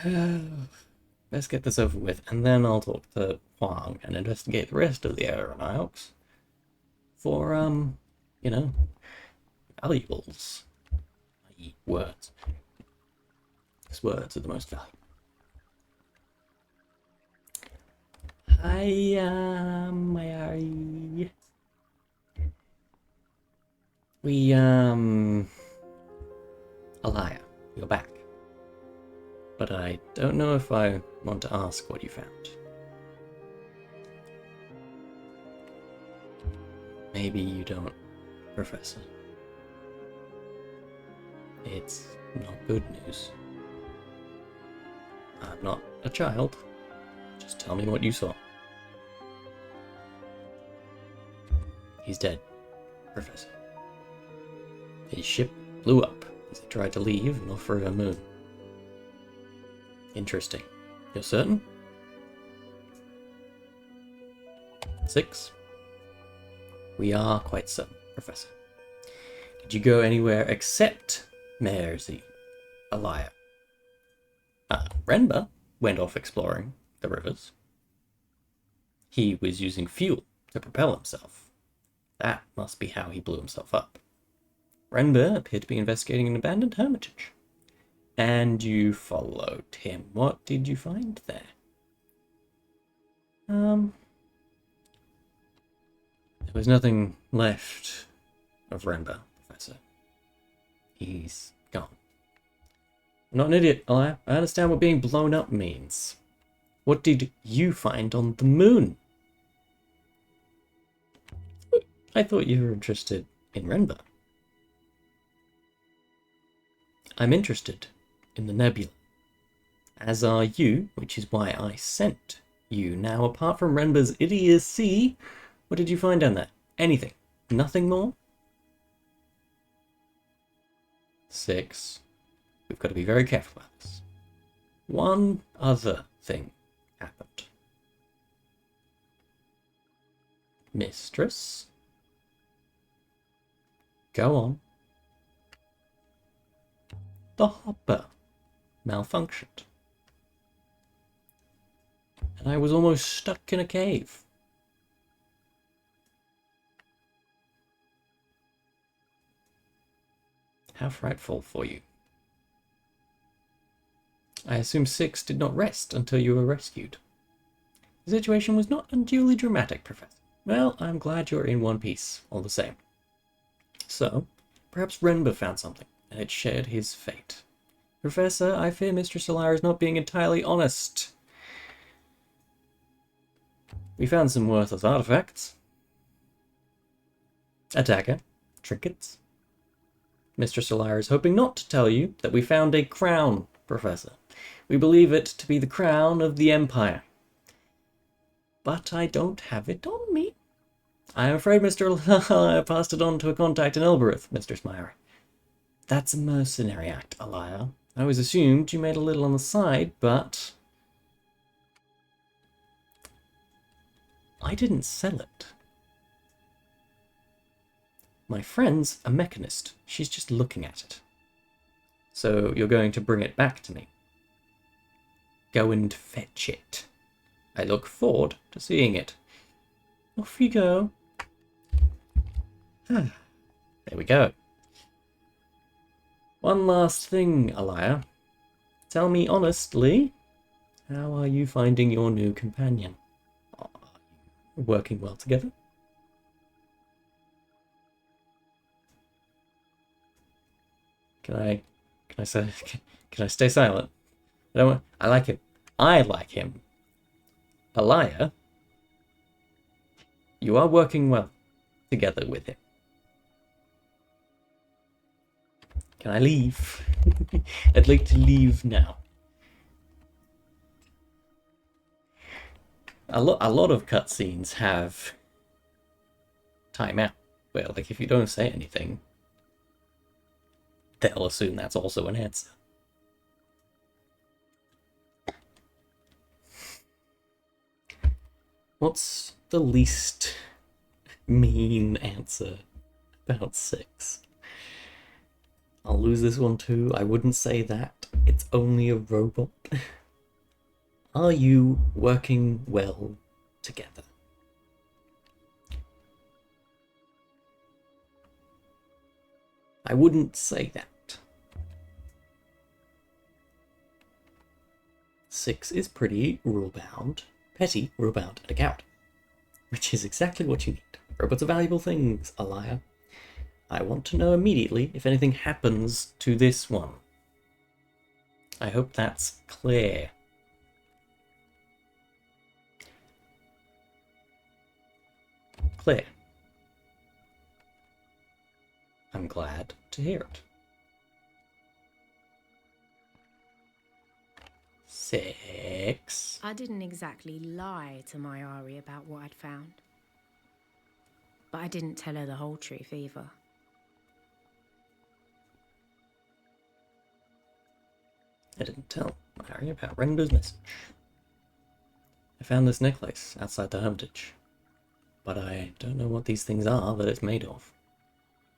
Speaker 1: them. Let's get this over with, and then I'll talk to Huang and investigate the rest of the area on Iox for, you know, valuables. I.e. words. Because words are the most valuable. Hi, Mayari. Aliya, you're back. But I don't know if I want to ask what you found. Maybe you don't, Professor. It's not good news. I'm not a child. Just tell me what you saw. He's dead, Professor. His ship blew up as he tried to leave North River Moon. Interesting. You're certain? 6. We are quite certain, Professor. Did you go anywhere except Mersey, Aliya? Renba went off exploring the rivers. He was using fuel to propel himself. That must be how he blew himself up. Renba appeared to be investigating an abandoned hermitage. And you followed him. What did you find there? There was nothing left of Renba, Professor. He's gone. I'm not an idiot, Aliya. I understand what being blown up means. What did you find on the moon? I thought you were interested in Renba. I'm interested in the nebula. As are you, which is why I sent you. Now, apart from Renba's idiocy, what did you find down there? Anything? Nothing more? 6. We've got to be very careful about this. One other thing happened. Mistress? Go on. The hopper malfunctioned. And I was almost stuck in a cave. How frightful for you. I assume 6 did not rest until you were rescued. The situation was not unduly dramatic, Professor. Well, I'm glad you're in one piece, all the same. So, perhaps Renba found something, and it shared his fate. Professor, I fear Mr. Solar is not being entirely honest. We found some worthless artifacts. A dagger, trinkets. Mr. Solar is hoping not to tell you that we found a crown, Professor. We believe it to be the crown of the Empire. But I don't have it on me. I am afraid Mr. passed it on to a contact in Elboreth, Mr. Smyre. That's a mercenary act, Aliya. I always assumed you made a little on the side, but I didn't sell it. My friend's a mechanist. She's just looking at it. So you're going to bring it back to me. Go and fetch it. I look forward to seeing it. Off you go. There we go. One last thing, Aliya. Tell me honestly, how are you finding your new companion? Are you working well together? Can I stay silent? I like him. I like him. Aliya, you are working well together with him. Can I leave? I'd like to leave now. A lot of cutscenes have timeout, where like if you don't say anything, they'll assume that's also an answer. What's the least mean answer about 6? I'll lose this one too. I wouldn't say that. It's only a robot. Are you working well together? I wouldn't say that. 6 is pretty rule-bound, petty, rule-bound, and a coward. Which is exactly what you need. Robots are valuable things, Aliya. I want to know immediately if anything happens to this one. I hope that's clear. Clear. I'm glad to hear it. 6.
Speaker 2: I didn't exactly lie to my Ari about what I'd found. But I didn't tell her the whole truth either.
Speaker 1: I didn't tell Harry about Renba's message. I found this necklace outside the hermitage, but I don't know what these things are that it's made of.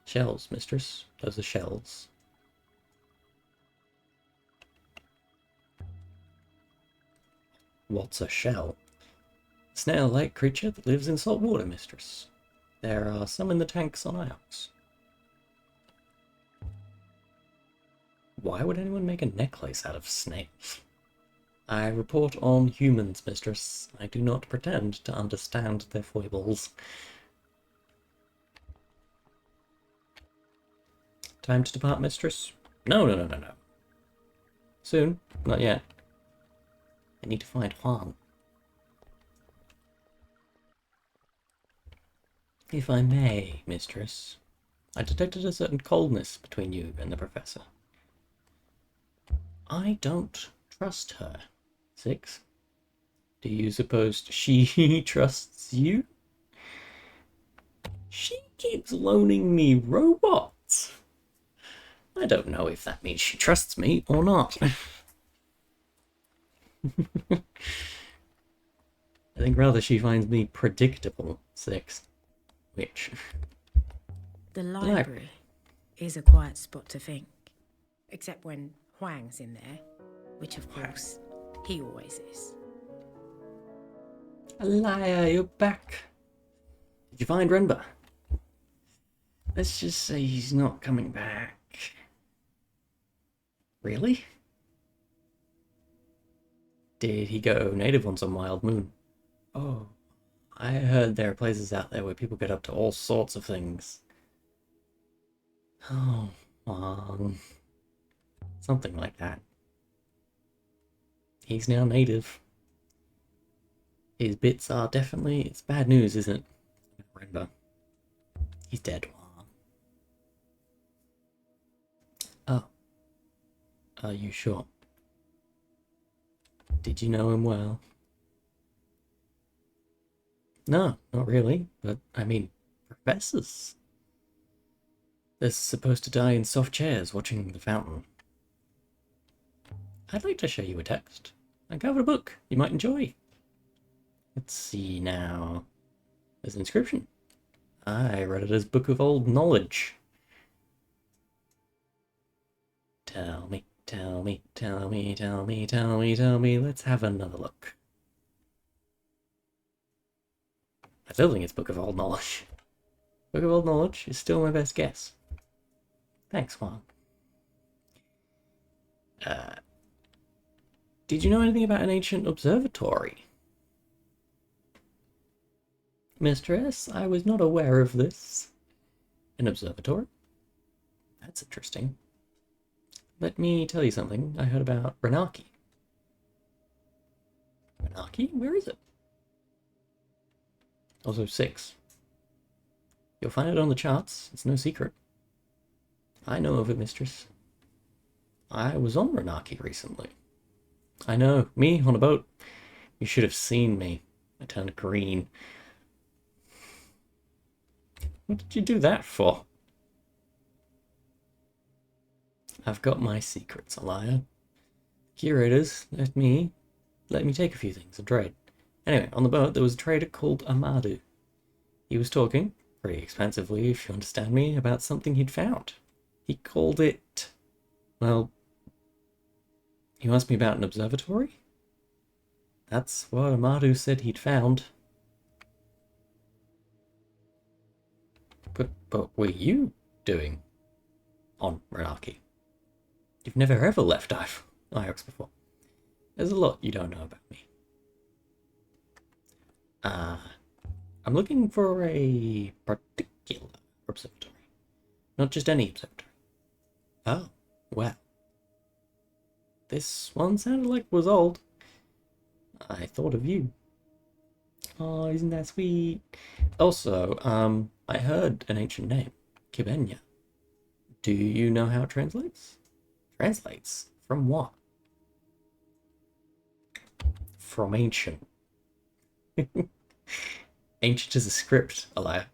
Speaker 1: Shells, mistress. Those are shells. What's a shell? A snail-like creature that lives in salt water, mistress. There are some in the tanks on Iox. Why would anyone make a necklace out of snails? I report on humans, mistress. I do not pretend to understand their foibles. Time to depart, mistress? No. Soon. Not yet. I need to find Huang. If I may, mistress, I detected a certain coldness between you and the professor. I don't trust her. 6. Do you suppose she trusts you? She keeps loaning me robots. I don't know if that means she trusts me or not. I think rather she finds me predictable. 6. Which?
Speaker 2: The library is a quiet spot to think. Except when Huang's in there, which of course he always is.
Speaker 1: Aliya, you're back. Did you find Renba? Let's just say he's not coming back. Really? Did he go native on some wild moon? Oh, I heard there are places out there where people get up to all sorts of things. Oh, something like that. He's now native. His bits are definitely... It's bad news, isn't it? Renba. He's dead. Oh. Are you sure? Did you know him well? No, not really. But, I mean, professors. They're supposed to die in soft chairs watching the fountain. I'd like to show you a text. I covered a book you might enjoy. Let's see now. There's an inscription. I read it as Book of Old Knowledge. Tell me, tell me, tell me, tell me, tell me, tell me. Let's have another look. I still think it's Book of Old Knowledge. Book of Old Knowledge is still my best guess. Thanks, Juan. Did you know anything about an ancient observatory? Mistress, I was not aware of this. An observatory? That's interesting. Let me tell you something I heard about Renaki. Renaki? Where is it? Also 6. You'll find it on the charts. It's no secret. I know of it, mistress. I was on Renaki recently. I know, me on a boat. You should have seen me. I turned green. What did you do that for? I've got my secrets, Aliya. Curators let me take a few things and trade. Anyway, on the boat there was a trader called Amadu. He was talking, pretty expansively if you understand me, about something he'd found. He called it... well... You asked me about an observatory? That's what Amadu said he'd found. But what were you doing on Renaki? You've never ever left Iox before. There's a lot you don't know about me. I'm looking for a particular observatory. Not just any observatory. Oh, well. This one sounded like it was old. I thought of you. Oh, isn't that sweet? Also, I heard an ancient name. Kibenya. Do you know how it translates? Translates? From what? From ancient. Ancient is a script, Aliya.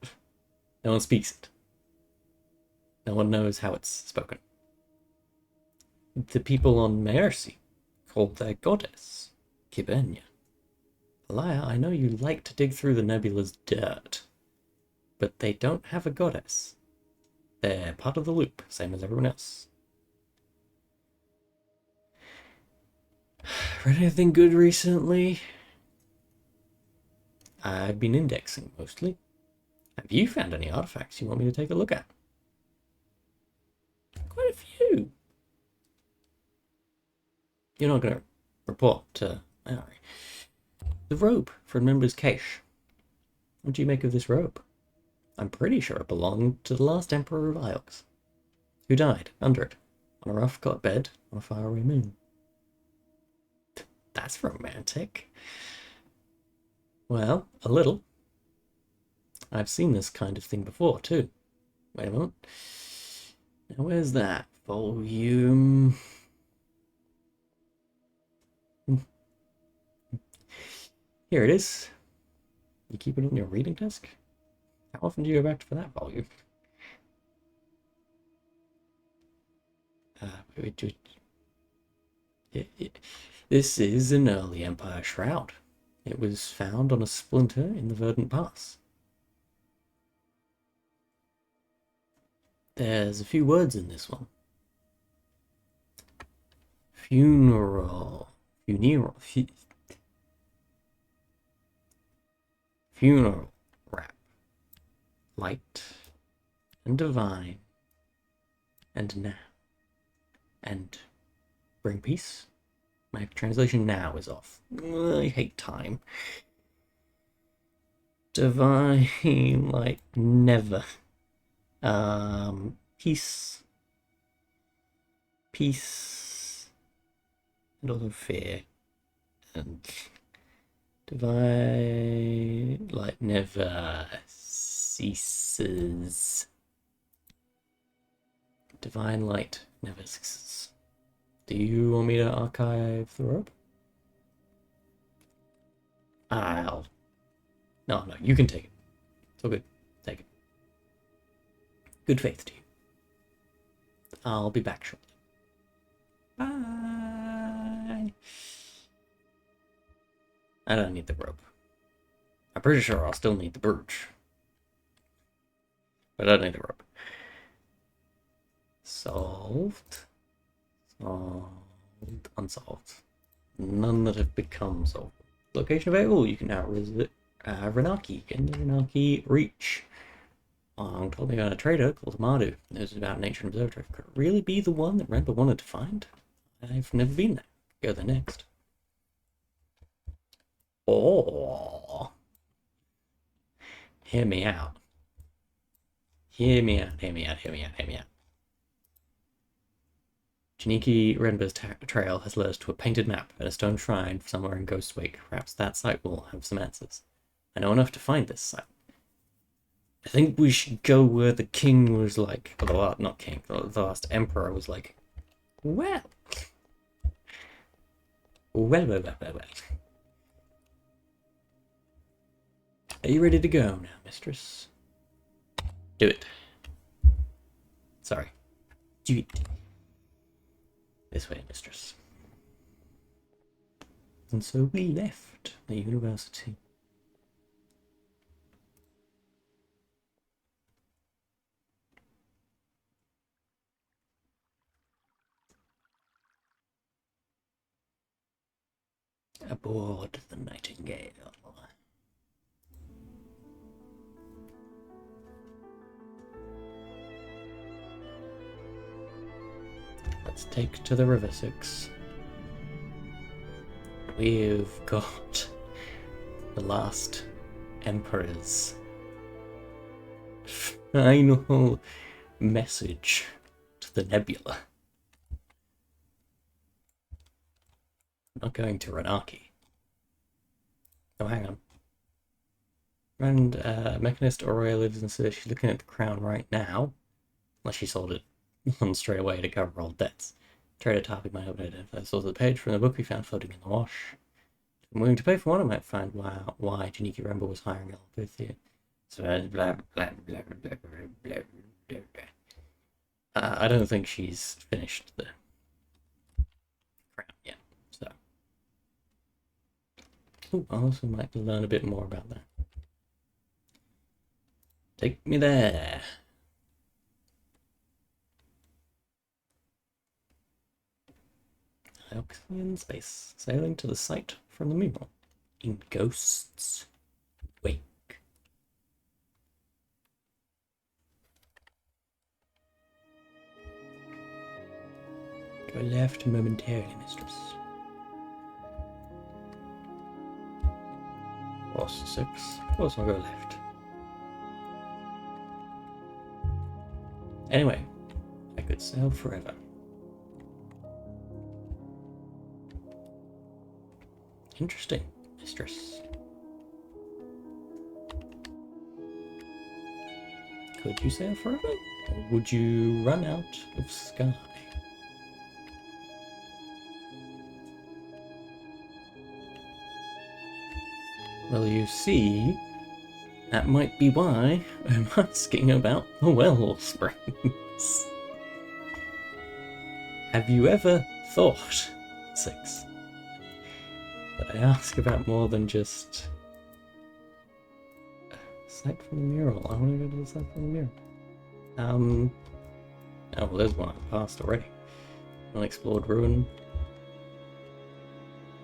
Speaker 1: No one speaks it. No one knows how it's spoken. The people on Mercy called their goddess Kibenya. Aliya, I know you like to dig through the nebula's dirt, but they don't have a goddess. They're part of the loop, same as everyone else. Read anything good recently? I've been indexing mostly. Have you found any artifacts you want me to take a look at? Quite a few. You're not going to report to Mary. The robe from Member's Cache. What do you make of this robe? I'm pretty sure it belonged to the last Emperor of Iox, who died under it, on a rough cot bed on a faraway moon. That's romantic. Well, a little. I've seen this kind of thing before, too. Wait a moment. Now, where's that? Volume... Here it is. You keep it on your reading desk? How often do you go back for that volume? Wait. This is an early Empire shroud. It was found on a splinter in the Verdant Pass. There's a few words in this one. Funeral. Funeral wrap. Light and divine and now. And bring peace. My translation now is off. I hate time. Divine, like, never. Peace. Peace. And also fear. And divine, like, never ceases. Divine light never ceases. Do you want me to archive the rope? No, you can take it. It's all good. Take it. Good faith to you. I'll be back shortly. Bye. I don't need the rope. I'm pretty sure I'll still need the brooch. But I don't need the rope. Solved. Solved. Unsolved. None that have become solved. Location available. You can now visit Renaki in the Renaki Reach. Long told me about a trader called Mardu. It was about an ancient observatory. Could it really be the one that Rempa wanted to find? I've never been there. Go there next. Oh. Hear me out. Hear me out. Janiki Renba's trail has led us to a painted map and a stone shrine somewhere in Ghost Wake. Perhaps that site will have some answers. I know enough to find this site. I think we should go where the king was like, or not king, the last emperor was like, well. Are you ready to go now, mistress? Do it. Sorry. Do it. This way, mistress. And so we left the university. Aboard the Nightingale. Let's take to the River Styx. We've got the last Emperor's final message to the Nebula. I'm not going to Renaki. Oh, hang on. And Mechanist Oroi lives in the city. She's looking at the crown right now. Unless she sold it on straight away to cover all debts. Trader Tarby might have identified the source of the page from the book we found floating in the wash. If I'm willing to pay for one, I might find why Janiki Remba was hiring Elboreth here. So, blah, blah, blah, blah, blah, blah, blah. I don't think she's finished the crown yet, so. Ooh, I also might learn a bit more about that. Take me there. Alcyon space, sailing to the site from the mural in Ghost's Wake. Go left momentarily, mistress. Course 6. Of course I'll go left. Anyway, I could sail forever. Interesting, mistress. Could you sail forever? Or would you run out of sky? Well, you see, that might be why I'm asking about the well springs. Have you ever thought, 6, that I ask about more than just sight from the mural? I want to go to the sight from the mural. Oh, well, there's one I passed already. Unexplored ruin.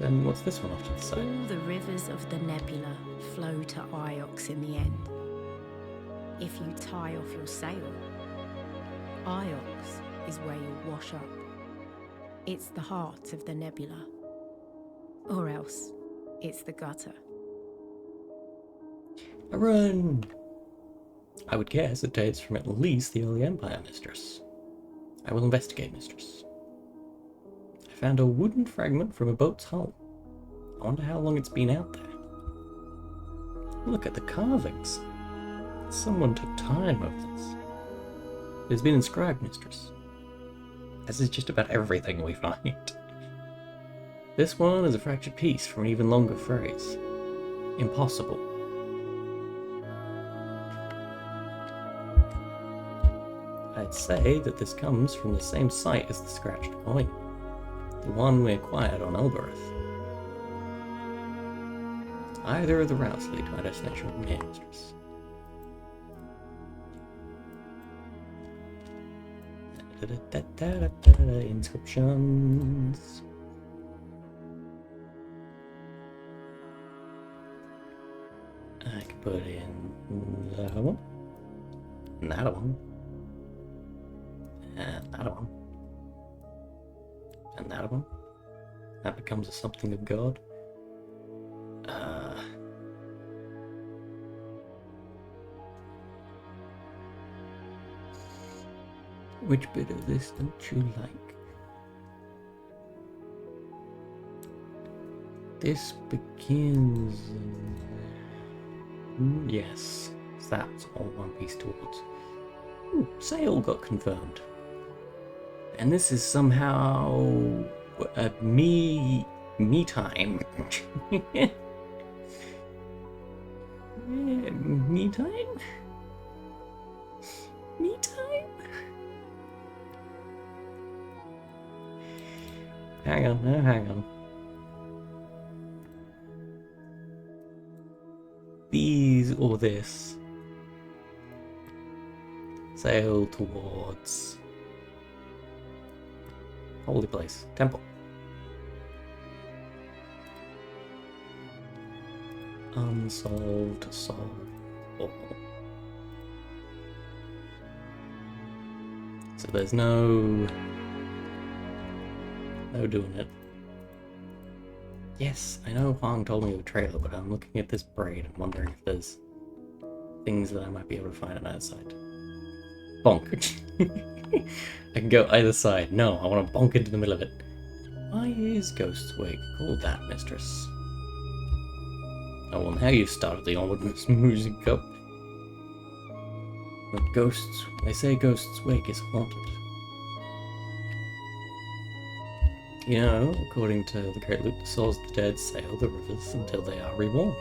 Speaker 1: Then what's this one off to the side?
Speaker 2: All the rivers of the nebula flow to Iox in the end. If you tie off your sail, Iox is where you'll wash up. It's the heart of the nebula. Or else, it's the gutter.
Speaker 1: A run! I would guess it dates from at least the early Empire, mistress. I will investigate, mistress. I found a wooden fragment from a boat's hull. I wonder how long it's been out there. Look at the carvings. Someone took time over this. It's been inscribed, mistress. As is just about everything we find. This one is a fractured piece from an even longer phrase. Impossible. I'd say that this comes from the same site as the scratched coin. The one we acquired on Elboreth. Either of the routes lead to my destination from here, mistress. Inscriptions. I can put in that one, and that one, and that one, and that one. That becomes a something of God. Which bit of this don't you like? This begins... yes, that's all one piece towards. Ooh, sail got confirmed. And this is somehow... me time. Yeah, me time? Me time? Hang on, no, hang on. These or this. Sail towards... holy place. Temple. Unsolved, solve all. So there's no doing it. Yes, I know Huang told me of a trailer, but I'm looking at this braid and wondering if there's things that I might be able to find on either side. Bonk. I can go either side. No, I want to bonk into the middle of it. Why is Ghost's Wake called that, mistress? Oh, well, now you've started the onward music up. But ghosts, they say Ghost's Wake is haunted. You know, according to the Great Loop, the souls of the dead sail the rivers until they are reborn.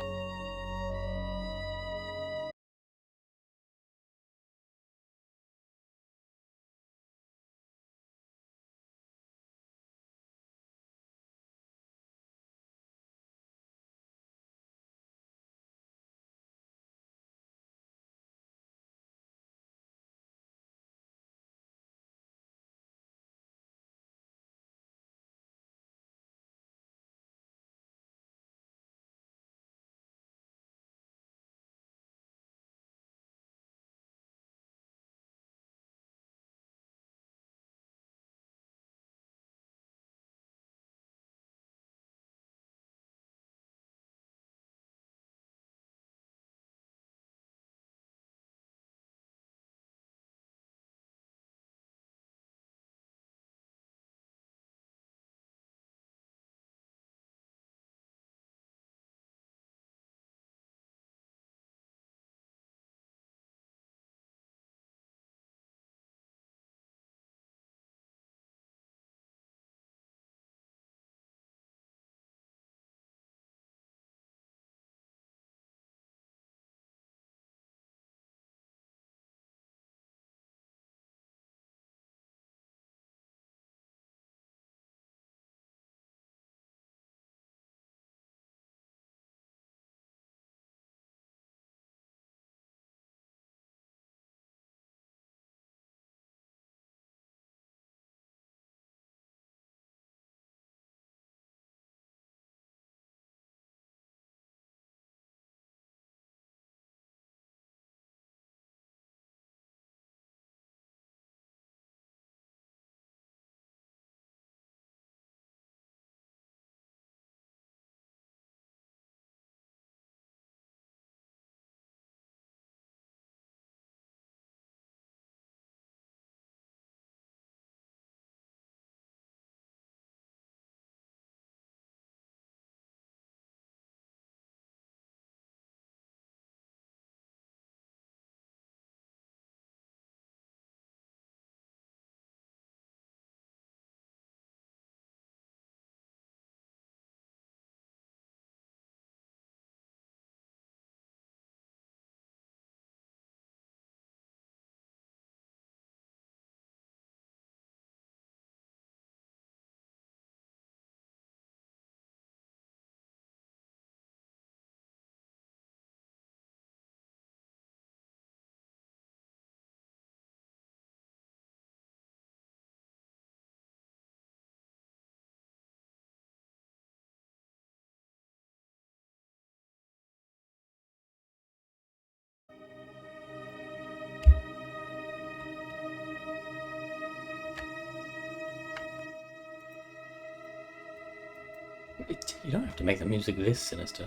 Speaker 1: You don't have to make the music this sinister.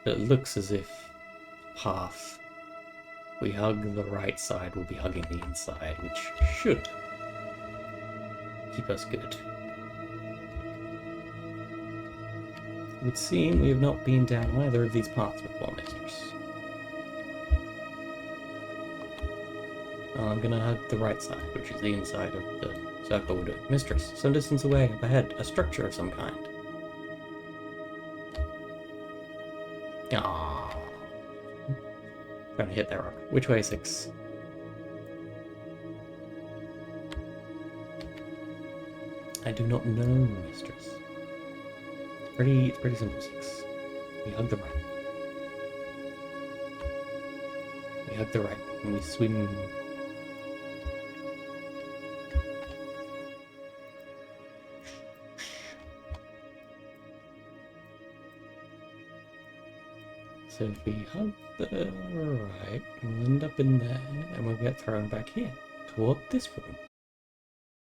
Speaker 1: But it looks as if path we hug the right side, we'll be hugging the inside, which should keep us good. It would seem we have not been down either of these paths before, mistress. I'm gonna hug the right side, which is the inside of the circle we're doing. Mistress, some distance away, up ahead, a structure of some kind. Ah, trying to hit that rock. Which way, 6? I do not know, mistress. It's pretty simple, 6. We hug the right. We hug the right, and we swim. So if we hug the right, we'll end up in there, and we'll get thrown back here, toward this room.